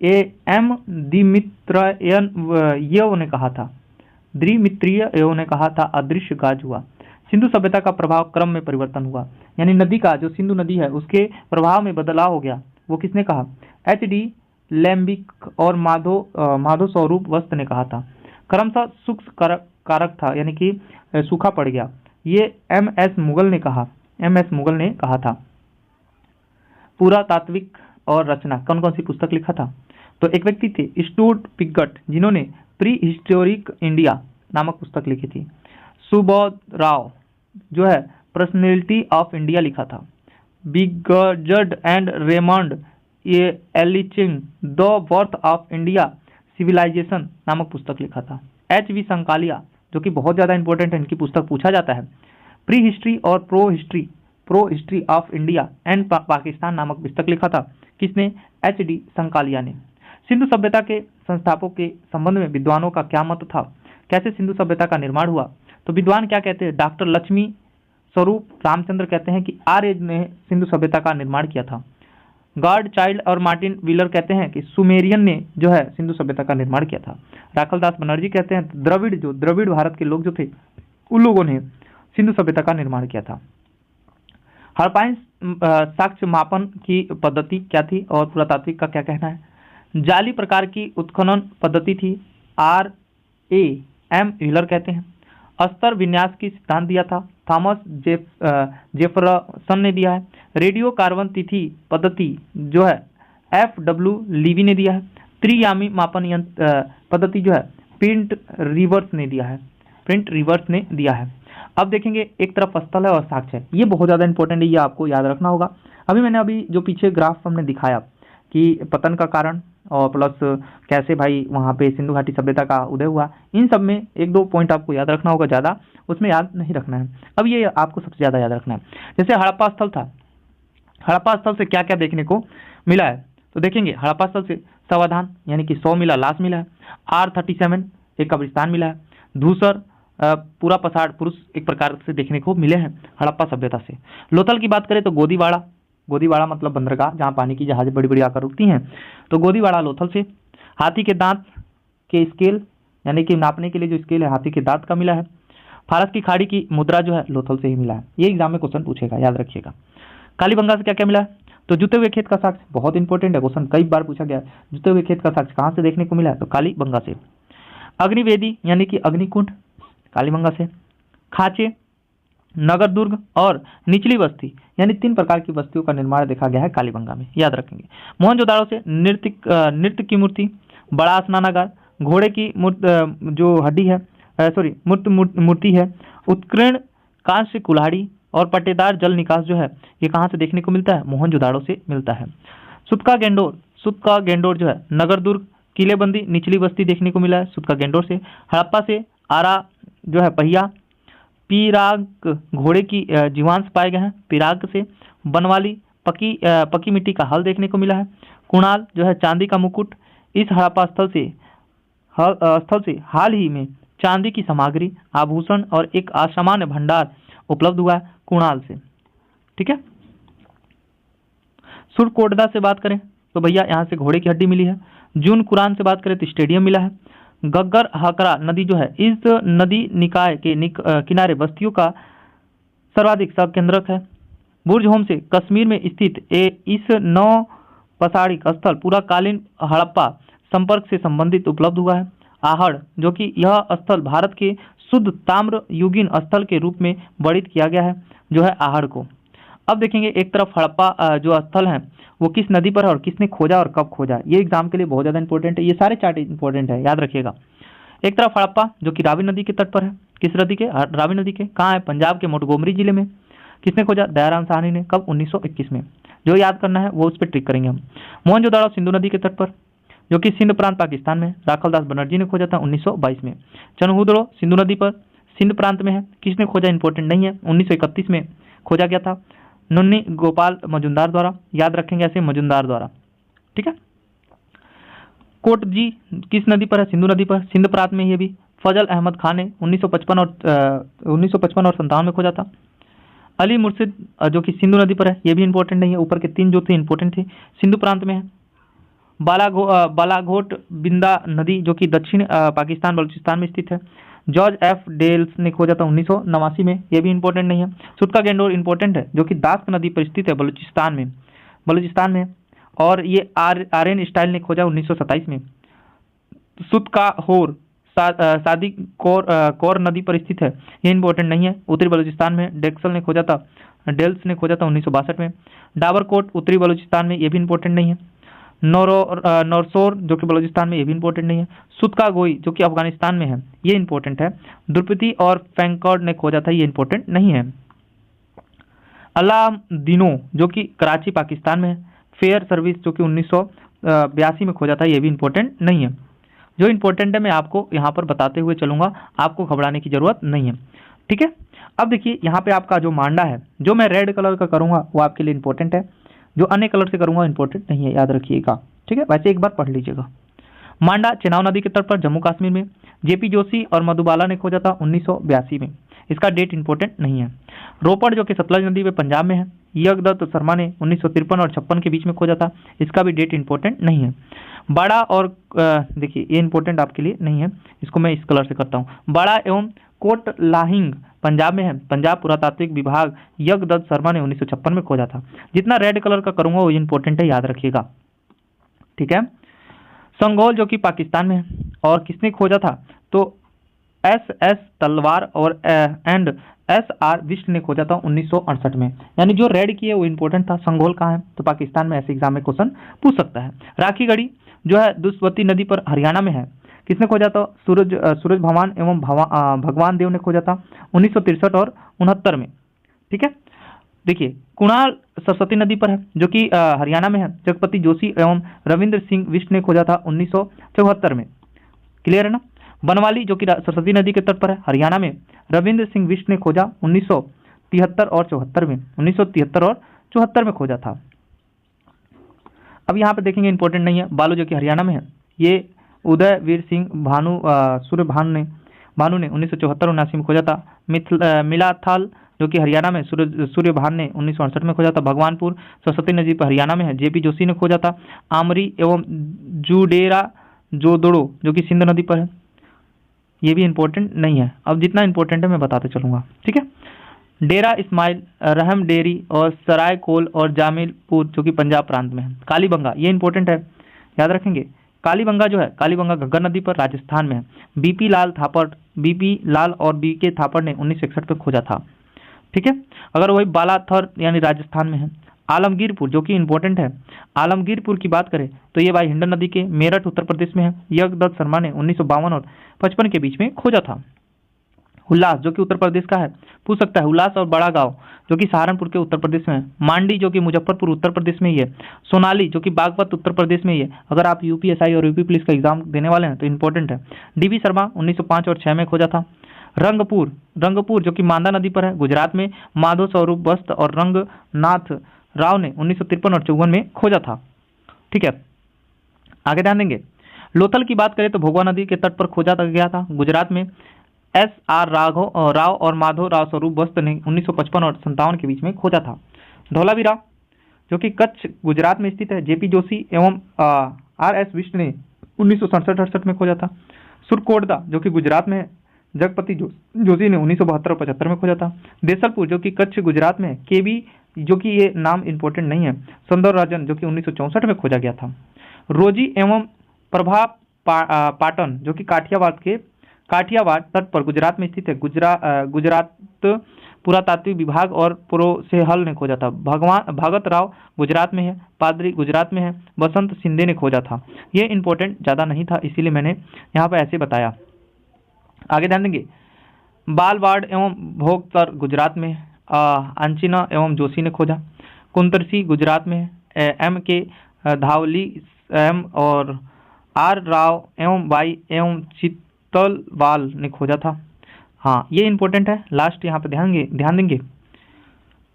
एम. द्विमित्रिय ने कहा था अदृश्य गाज हुआ। सिंधु सभ्यता का प्रभाव क्रम में परिवर्तन हुआ, यानी नदी का, जो सिंधु नदी है उसके प्रभाव में बदलाव हो गया। वो किसने कहा? एच.डी. लैम्बिक और माधो स्वरूप वस्त ने कहा था। क्रमशः शुष्क कारक था, यानी कि सूखा पड़ गया, ये एम.एस. मुगल ने कहा था। पुरातात्विक और रचना, कौन कौन सी पुस्तक लिखा था? तो एक व्यक्ति थे स्टूड पिगट, जिन्होंने प्री हिस्टोरिक इंडिया नामक पुस्तक लिखी थी। सुबोध राव जो है पर्सनैलिटी ऑफ इंडिया लिखा था। बिगजर्ड and Raymond Allchin the birth of India civilization नामक पुस्तक लिखा था। एच.वी. संकालिया जो कि बहुत ज़्यादा इंपॉर्टेंट है, इनकी पुस्तक पूछा जाता है। प्री हिस्ट्री और pro history of India and Pakistan नामक पुस्तक लिखा था। किसने? एच.डी. संकालिया ने। सिंधु सभ्यता के संस्थापकों के संबंध में विद्वानों का क्या मत था, कैसे सिंधु सभ्यता का निर्माण हुआ? तो विद्वान क्या कहते हैं? डॉक्टर लक्ष्मी स्वरूप रामचंद्र कहते हैं कि आर्य ने सिंधु सभ्यता का निर्माण किया था। गार्ड चाइल्ड और मार्टिन व्हीलर कहते हैं कि सुमेरियन ने जो है सिंधु सभ्यता का निर्माण किया था। राखलदास बनर्जी कहते हैं द्रविड़ भारत के लोग जो थे उन लोगों ने सिंधु सभ्यता का निर्माण किया था। हड़प्पाइन साक्ष्य मापन की पद्धति क्या थी और पुरातात्विक का क्या कहना है? जाली प्रकार की उत्खनन पद्धति थी, आर.ए.एम. व्हीलर कहते हैं। अस्तर विन्यास की सिद्धांत दिया था, थॉमस जेफरसन ने दिया है। रेडियो कार्बन तिथि पद्धति जो है एफ.डब्ल्यू. लीवी ने दिया है। त्रियामी मापन यंत्र पद्धति जो है प्रिंट रिवर्स ने दिया है। अब देखेंगे, एक तरफ स्थल है और साक्ष्य है, ये बहुत ज़्यादा इंपॉर्टेंट है, ये आपको याद रखना होगा। अभी जो पीछे ग्राफ हमने दिखाया, कि पतन का कारण और प्लस कैसे भाई वहाँ पे सिंधु घाटी सभ्यता का उदय हुआ, इन सब में एक दो पॉइंट आपको याद रखना होगा, ज़्यादा उसमें याद नहीं रखना है। अब ये आपको सबसे ज़्यादा याद रखना है। जैसे हड़प्पा स्थल था, हड़प्पा स्थल से क्या क्या देखने को मिला है, तो देखेंगे हड़प्पा स्थल से समाधान यानी कि 100 मिला, लाश मिला है, R37 एक कब्रिस्तान मिला है, धूसर पूरा पसाड़ पुरुष एक प्रकार से देखने को मिले हैं हड़प्पा सभ्यता से। लोथल की बात करें तो गोदीवाड़ा, गोदीवाड़ा मतलब बंदरगाह जहाँ पानी की जहाजें बड़ी बड़ी आकर रुकती हैं, तो गोदीवाड़ा लोथल से। हाथी के दांत के स्केल यानी कि नापने के लिए जो स्केल है हाथी के दांत का मिला है। फारस की खाड़ी की मुद्रा जो है लोथल से ही मिला है। ये एग्जाम में क्वेश्चन पूछेगा, याद रखिएगा। कालीबंगा से क्या क्या मिला है, तो जुते हुए खेत का साक्ष्य, बहुत इंपॉर्टेंट है, क्वेश्चन कई बार पूछा गया है। जुते हुए खेत का साक्ष्य कहाँ से देखने को मिला है, तो कालीबंगा से। अग्निवेदी यानी कि अग्निकुंड कालीबंगा से। खाचे, नगर दुर्ग और निचली बस्ती यानी 3 प्रकार की बस्तियों का निर्माण देखा गया है कालीबंगा में, याद रखेंगे। मोहनजोदाड़ो से नृत्य की मूर्ति, बड़ा स्नानागार, घोड़े की जो हड्डी है मूर्ति है, उत्कीर्ण कांस्य कुल्हाड़ी और पट्टेदार जल निकास जो है ये कहाँ से देखने को मिलता है, मोहनजोदाड़ो से मिलता है। सुतका गेंडोर जो है नगर दुर्ग, किलेबंदी, निचली बस्ती देखने को मिला है सुतका गेंडोर से। हड़प्पा से आरा जो है पहिया, पिराग घोड़े की जीवांश पाए गए हैं पिराग से। बनवाली पकी मिट्टी का हल देखने को मिला है। कुणाल जो है चांदी का मुकुट। इस हड़प्पा स्थल से हाल ही में चांदी की सामग्री, आभूषण और एक असामान्य भंडार उपलब्ध हुआ है कुणाल से, ठीक है। सुरकोटदा से बात करें तो भैया यहाँ से घोड़े की हड्डी मिली है। जून कुरान से बात करें तो स्टेडियम मिला है। गग्गर हकरा नदी जो है इस नदी निकाय के किनारे बस्तियों का सर्वाधिक केंद्रक है। बुर्ज होम से कश्मीर में स्थित इस 9 पसाड़िक स्थल पूरा कालीन हड़प्पा संपर्क से संबंधित उपलब्ध हुआ है। आहड़ जो कि यह स्थल भारत के शुद्ध ताम्र युगीन स्थल के रूप में वर्णित किया गया है जो है आहड़ को। अब देखेंगे एक तरफ हड़प्पा जो स्थल है वो किस नदी पर है और किसने खोजा और कब खोजा, ये एग्जाम के लिए बहुत ज़्यादा इंपॉर्टेंट है। ये सारे चार्ट इंपॉर्टेंट है, याद रखिएगा। एक तरफ हड़प्पा जो कि रावी नदी के तट पर है, किस नदी के, रावी नदी के। कहाँ है, पंजाब के मोंटगोमरी जिले में। किसने खोजा, दयाराम साहनी ने। कब, 1921 में। जो याद करना है वो उस पर ट्रिक करेंगे हम। मोहनजोदाड़ो सिंधु नदी के तट पर जो कि सिंध प्रांत पाकिस्तान में, राखलदास बनर्जी ने खोजा था 1922 में। चनहुदड़ो सिंधु नदी पर सिंध प्रांत में है, किसने खोजा इंपॉर्टेंट नहीं है, 1931 में खोजा गया था नुन्नी गोपाल मजुमदार द्वारा, याद रखेंगे ऐसे मजुमदार द्वारा, ठीक है। कोटजी किस नदी पर है, सिंधु नदी पर, सिंध प्रांत में। ये भी फजल अहमद खान ने 1955 और 57 में खोजा था। अली मुर्शिद जो कि सिंधु नदी पर है, ये भी इंपॉर्टेंट नहीं है, ऊपर के 3 जो थे इंपॉर्टेंट थे, सिंधु प्रांत में है। बालाघोट बिंदा नदी जो कि दक्षिण पाकिस्तान बलूचिस्तान में स्थित है, जॉर्ज एफ डेल्स ने खोजा था 1989 में, ये भी इंपॉर्टेंट नहीं है। सुतका गेंडोर इंपॉर्टेंट है जो कि दास्क नदी पर स्थित है बलूचिस्तान में, और ये आर.एन. स्टाइल ने खोजा 1927 में। सुतका होर सादी कौर नदी पर स्थित है, ये इंपॉर्टेंट नहीं है, उत्तरी बलूचिस्तान में। डेल्स ने खोजा था 1962 में। डाबरकोट उत्तरी बलूचिस्तान में, ये भी इंपॉर्टेंट नहीं है। नौरसोर जो कि बलूचिस्तान में, ये भी इंपॉर्टेंट नहीं है। सुतका गोई जो कि अफगानिस्तान में है, ये इंपॉर्टेंट है। द्रुपदी और फैंकॉर्ड ने खोजा था, ये इंपॉर्टेंट नहीं है। अलादीनो जो कि कराची पाकिस्तान में है। फेयर सर्विस जो कि 1982 में खोजा था, ये भी इंपॉर्टेंट नहीं है। जो इंपॉर्टेंट है मैं आपको यहाँ पर बताते हुए चलूंगा, आपको घबराने की जरूरत नहीं है, ठीक है। अब देखिए यहाँ पे आपका जो मांडा है, जो मैं रेड कलर का करूँगा वो आपके लिए इंपॉर्टेंट है, जो अन्य कलर से करूँगा इंपॉर्टेंट नहीं है, याद रखिएगा, ठीक है। वैसे एक बार पढ़ लीजिएगा। मांडा चेनाब नदी के तट पर जम्मू कश्मीर में, जेपी जोशी और मधुबाला ने खोजा था 1982 में, इसका डेट इंपॉर्टेंट नहीं है। रोपड़ जो कि सतलज नदी में पंजाब में है, यज्ञदत्त शर्मा ने 1953 और 56 के बीच में खोजा था, इसका भी डेट इंपॉर्टेंट नहीं है। बाड़ा और देखिए ये इंपॉर्टेंट आपके लिए नहीं है, इसको मैं इस कलर से करता हूँ। बाड़ा एवं कोट लाहिंग पंजाब में है, पंजाब पुरातात्विक विभाग, यज्ञदत्त शर्मा ने 1956 में खोजा था। जितना रेड कलर का करूंगा वो इंपॉर्टेंट है, याद रखिएगा, ठीक है। संगोल जो कि पाकिस्तान में है, और किसने खोजा था, तो एस तलवार और एंड SR विष्ट ने खोजा था 1968 में, यानी जो रेड की है वो इंपॉर्टेंट था। संगोल कहाँ है, तो पाकिस्तान में, ऐसे एग्जाम में क्वेश्चन पूछ सकता है। राखीगढ़ी जो है दुष्वती नदी पर हरियाणा में है, किसने खोजा था, सूरज भगवान एवं भगवान देव ने खोजा था 1963 और 69 में, ठीक है। देखिए कुणाल सरस्वती नदी पर है जो कि हरियाणा में है। जगपति जोशी एवं रविंद्र सिंह बिष्ट ने खोजा था 1974 में। क्लियर है ना। बनवाली जो कि सरस्वती नदी के तट पर है हरियाणा में, रविंद्र सिंह बिष्ट ने खोजा 1973 और 74 में, 1973 और 74 में खोजा था। अब यहाँ पे देखेंगे इंपॉर्टेंट नहीं है। बालू जो कि हरियाणा में है, ये उदय वीर सिंह सूर्य भानु ने 1974-79 में खोजा था। मिलाथाल जो कि हरियाणा में, सूर्यभान ने 1968 में खोजा था। भगवानपुर सरस्वती नदी पर हरियाणा में है, जेपी जोशी ने खोजा था। आमरी एवं जुडेरा जोदड़ो जो कि सिंध नदी पर है, ये भी इंपॉर्टेंट नहीं है। अब जितना इंपॉर्टेंट है मैं बताते चलूंगा, ठीक है। डेरा इस्माइल, रहम डेरी और सराय कोल और जामिलपुर जो कि पंजाब प्रांत में है। कालीबंगा ये इंपॉर्टेंट है, याद रखेंगे। कालीबंगा जो है, कालीबंगा घग्गर नदी पर राजस्थान में है। बीपी लाल और बीके थापड़ ने 1961 में खोजा था, ठीक है। अगर वही बालाथर यानी राजस्थान में है। आलमगीरपुर जो कि इंपॉर्टेंट है, आलमगीरपुर की बात करें तो ये भाई हिंडन नदी के मेरठ उत्तर प्रदेश में है। यज्ञदत्त शर्मा ने 1952 और 55 के बीच में खोजा था। हुल्लास जो कि उत्तर प्रदेश का है, पूछ सकता है। हुल्लास और बड़ा गांव जो कि सहारनपुर के उत्तर प्रदेश में है। मांडी जो कि मुजफ्फरपुर उत्तर प्रदेश में ही है। सोनाली जो कि बागपत उत्तर प्रदेश में ही है। अगर आप यूपीएसआई और यूपी पुलिस का एग्जाम देने वाले हैं तो इंपॉर्टेंट है। डीबी शर्मा 1905 और 6 में खोजा था। रंगपुर जो कि मांदा नदी पर है गुजरात में। माधव स्वरूप वस्त और रंगनाथ राव ने 1953 और 54 में खोजा था, ठीक है। आगे ध्यान देंगे। लोथल की बात करें तो भोगवा नदी के तट पर खोजा गया था गुजरात में। SR राव और माधव राव स्वरूप वस्त ने 1955 और 57 के बीच में खोजा था। धौलावीरा जो कि कच्छ गुजरात में स्थित है। जेपी जोशी एवं RS बिष्ट ने 1967-68 में खोजा था। सुरकोटदा जो कि गुजरात में है। जगपति जोशी ने 1972 और 75 में खोजा था। देसलपुर जो कि कच्छ गुजरात में है। केबी जो कि ये नाम इंपॉर्टेंट नहीं है। सुंदरराजन जो कि 1964 में खोजा गया था। रोजी एवं प्रभा पाटन जो कि काठियावाड़ तट पर गुजरात में स्थित है। गुजरात पुरातात्विक विभाग और प्रोसेहल ने खोजा था। भगत राव गुजरात में है। पादरी गुजरात में है। बसंत सिंधे ने खोजा था। ये इंपॉर्टेंट ज़्यादा नहीं था, इसीलिए मैंने यहाँ पर ऐसे बताया। आगे ध्यान देंगे। बालवाड़ एवं भोगतर गुजरात में, अंचिना एवं जोशी ने खोजा। कुंतरसी गुजरात में है। M.K. धावली एम और R राव एवं वाई एवं चित्तलवाल ने खोजा था। हाँ ये इंपॉर्टेंट है। लास्ट यहाँ पे ध्यान देंगे।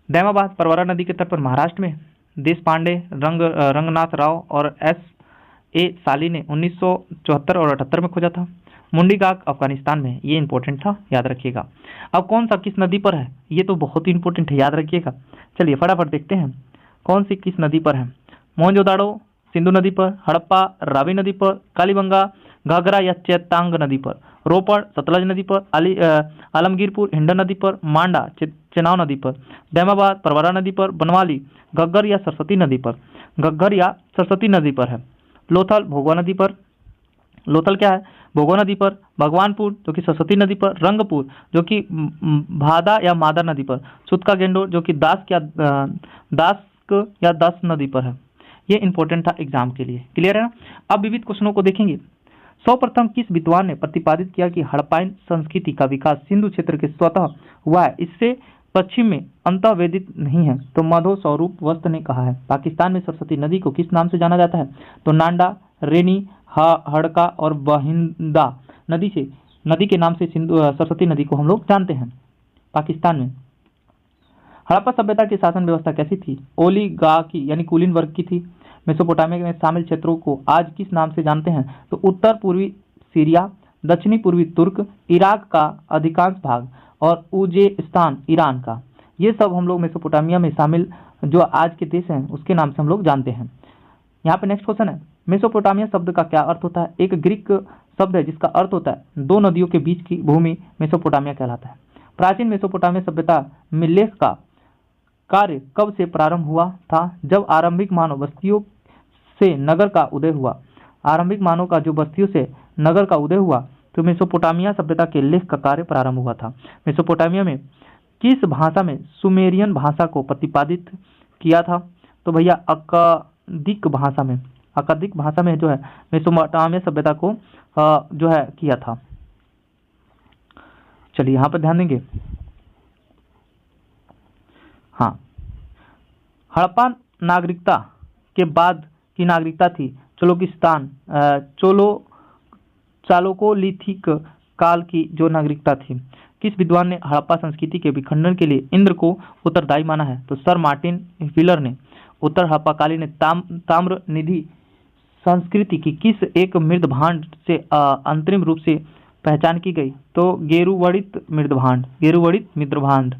दैमाबाद परवरा नदी के तट पर महाराष्ट्र में। देश पांडे, रंगनाथ राव और S.A. साली ने 1974 और 78 में खोजा था। मुंडीगाक अफगानिस्तान में, ये इंपॉर्टेंट था, याद रखिएगा। अब कौन सा किस नदी पर है, ये तो बहुत ही इंपॉर्टेंट है, याद रखिएगा। चलिए फटाफट देखते हैं कौन सी किस नदी पर है। मोहनजोदाड़ो सिंधु नदी पर। हड़प्पा रावी नदी पर। कालीबंगा घाघरा या चेतांग नदी पर। रोपड़ सतलज नदी पर। आलमगीरपुर हिंडन नदी पर। मांडा चेनाब नदी पर। दैमाबाद परवरा नदी पर। बनवाली घग्गर या सरस्वती नदी पर। घग्गर या सरस्वती नदी पर है। लोथल भोगवा नदी पर। लोथल क्या है, भोगवा नदी पर। भगवानपुर जो कि सरस्वती नदी पर। रंगपुर जो कि भादा या मादा नदी पर। सुतका गेंडोर जो कि दास्क या दस नदी पर है। ये इंपॉर्टेंट था एग्जाम के लिए, क्लियर है ना। अब विविध क्वेश्चनों को देखेंगे। सर्वप्रथम किस विद्वान ने प्रतिपादित किया कि हड़प्पायन संस्कृति का विकास सिंधु क्षेत्र के स्वतः हुआ है, इससे पश्चिम में अंतःवेदित नहीं है? तो माधव स्वरूप वस्त ने कहा है। पाकिस्तान में सरस्वती नदी को किस नाम से जाना जाता है? तो नांडा, रेनी, हड़का और बहिंदा नदी के नाम से सरस्वती नदी को हम लोग जानते हैं। पाकिस्तान में हड़प्पा सभ्यता की शासन व्यवस्था कैसी थी? ओलिगार्की यानी कुलीन वर्ग की थी। मेसोपोटामिया में शामिल क्षेत्रों को आज किस नाम से जानते हैं? तो उत्तर पूर्वी सीरिया, दक्षिणी पूर्वी तुर्क, इराक का अधिकांश भाग और उज़्बेकिस्तान ईरान का। ये सब हम लोग मेसोपोटामिया में शामिल जो आज के देश हैं उसके नाम से हम लोग जानते हैं। यहाँ पे नेक्स्ट क्वेश्चन है, मेसोपोटामिया शब्द का क्या अर्थ होता है? एक ग्रीक शब्द है जिसका अर्थ होता है दो नदियों के बीच की भूमि, मेसोपोटामिया कहलाता है। प्राचीन मेसोपोटामिया सभ्यता में लेख का कार्य कब से प्रारंभ हुआ था? जब आरंभिक मानव बस्तियों से नगर का उदय हुआ। आरंभिक मानव का जो बस्तियों से नगर का उदय हुआ तो मेसोपोटामिया सभ्यता के लेख का कार्य प्रारंभ हुआ था। मेसोपोटामिया में किस भाषा में सुमेरियन भाषा को प्रतिपादित किया था? तो भैया अकादिक भाषा में जो है मेसोपोटामिया सभ्यता को जो है किया था। चलिए यहाँ पर ध्यान देंगे। हाँ हड़प्पा नागरिकता के बाद की नागरिकता थी चोलोकिस्तान चालोकोलिथिक काल की जो नागरिकता थी। किस विद्वान ने हड़प्पा संस्कृति के विखंडन के लिए इंद्र को उत्तरदायी माना है? तो सर मार्टिन व्हीलर ने। उत्तर हड़प्पाकालीन ताम्र निधि संस्कृति की किस एक मृद भांड से अंतरिम रूप से पहचान की गई? तो गेरुवड़ित मृद भांड।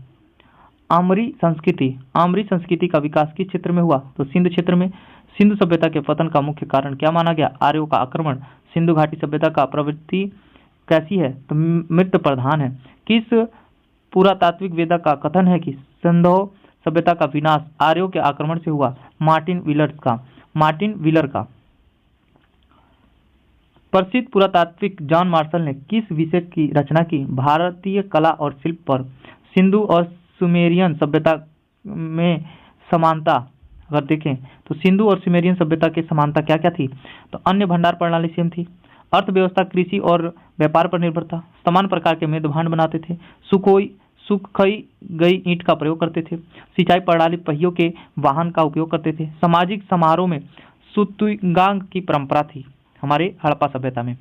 आमरी संस्कृति का विकास किस क्षेत्र में हुआ? तो सिंधु क्षेत्र में। सिंधु सभ्यता के पतन का मुख्य कारण क्या माना गया? आर्यों का आक्रमण। सिंधु घाटी सभ्यता का प्रवृत्ति कैसी है? तो मृत प्रधान है। किस पुरातात्विक वेदा का कथन है कि सिंधु सभ्यता का विनाश आर्यों के आक्रमण से हुआ? मार्टिन व्हीलर का। प्रसिद्ध पुरातात्विक जॉन मार्शल ने किस विषय की रचना की? भारतीय कला और शिल्प पर। सिंधु और सुमेरियन सभ्यता में समानता अगर देखें तो सिंधु और सुमेरियन सभ्यता की समानता क्या क्या थी? तो अन्य भंडार प्रणाली सेम थी। अर्थव्यवस्था कृषि और व्यापार पर निर्भर था। समान प्रकार के मृद भांड बनाते थे। सुखाई गई ईंट का प्रयोग करते थे। सिंचाई प्रणाली पहियों के वाहन का उपयोग करते थे। सामाजिक समारोह में सुतुंगांग की परंपरा थी हमारे हड़प्पा सभ्यता में।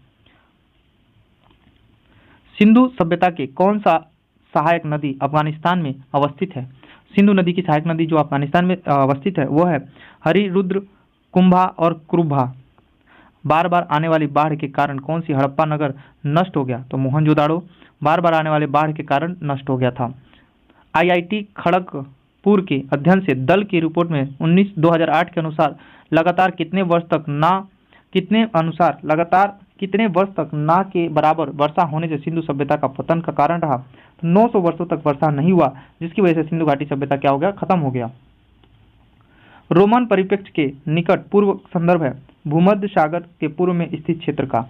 सिंधु सभ्यता के कौन सा सहायक नदी अफगानिस्तान में अवस्थित है? सिंधु नदी की सहायक नदी जो अफगानिस्तान में अवस्थित है वो है हरिरुद्र, कुंभा और क्रुभा। बार बार आने वाली बाढ़ के कारण कौन सी हड़प्पा नगर नष्ट हो गया? तो मोहनजोदाड़ो बार बार आने वाले बाढ़ के कारण नष्ट हो गया था। आईआईटी खड़गपुर के अध्ययन से दल की रिपोर्ट में 2008 के अनुसार लगातार कितने वर्ष तक ना के बराबर वर्षा होने से सिंधु सभ्यता का पतन का कारण रहा? तो 900 वर्षों तक वर्षा नहीं हुआ, जिसकी वजह से सिंधु घाटी सभ्यता क्या हो गया? खत्म हो गया। रोमन परिप्रेक्ष्य के निकट पूर्व संदर्भ है भूमध्य सागर के पूर्व में स्थित क्षेत्र का।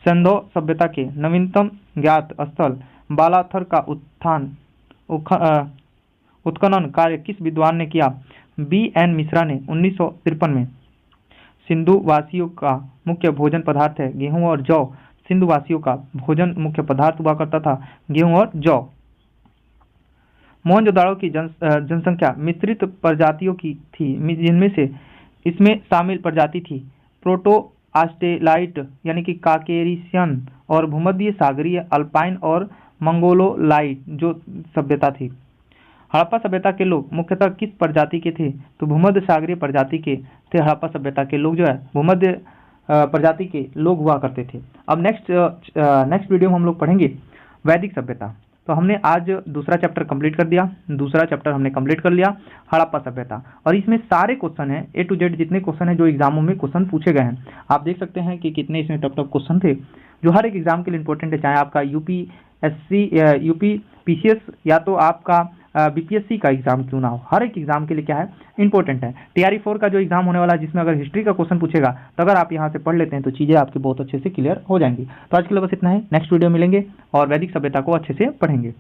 सिंधु सभ्यता के नवीनतम ज्ञात स्थल बालाथर का उत्खनन कार्य किस विद्वान ने किया? B.N. मिश्रा ने 1953 में। सिंधु वासियों का मुख्य भोजन पदार्थ है गेहूं और जौ। सिंधु वासियों का भोजन मुख्य पदार्थ हुआ करता था गेहूं और जौ। मोहनजोदाड़ो की जनसंख्या मिश्रित प्रजातियों की थी, जिनमें से इसमें शामिल प्रजाति थी प्रोटो ऑस्ट्रेलाइट यानी कि काकेरिशियन और भूमध्य सागरीय अल्पाइन और मंगोलोलाइट जो सभ्यता थी। हड़प्पा सभ्यता के लोग मुख्यतः किस प्रजाति के थे? तो भूमध्य सागरीय प्रजाति के थे। हड़प्पा सभ्यता के लोग जो है भूमध्य प्रजाति के लोग हुआ करते थे। अब नेक्स्ट वीडियो में हम लोग पढ़ेंगे वैदिक सभ्यता। तो हमने आज दूसरा चैप्टर कंप्लीट कर दिया। दूसरा चैप्टर हमने कंप्लीट कर लिया हड़प्पा सभ्यता, और इसमें सारे क्वेश्चन हैं A to Z जितने क्वेश्चन हैं जो एग्जामों में क्वेश्चन पूछे गए हैं। आप देख सकते हैं कि कितने इसमें टफ क्वेश्चन थे जो हर एक एग्जाम के लिए इंपॉर्टेंट है, चाहे आपका यूपी पीसीएस या तो आपका बीपीएससी का एग्जाम क्यों ना हो, हर एक एग्जाम के लिए क्या है इंपॉर्टेंट है। TRE 4 का जो एग्जाम होने वाला है जिसमें अगर हिस्ट्री का क्वेश्चन पूछेगा तो अगर आप यहाँ से पढ़ लेते हैं तो चीज़ें आपकी बहुत अच्छे से क्लियर हो जाएंगी। तो आज के लिए बस इतना है, नेक्स्ट वीडियो मिलेंगे और वैदिक सभ्यता को अच्छे से पढ़ेंगे।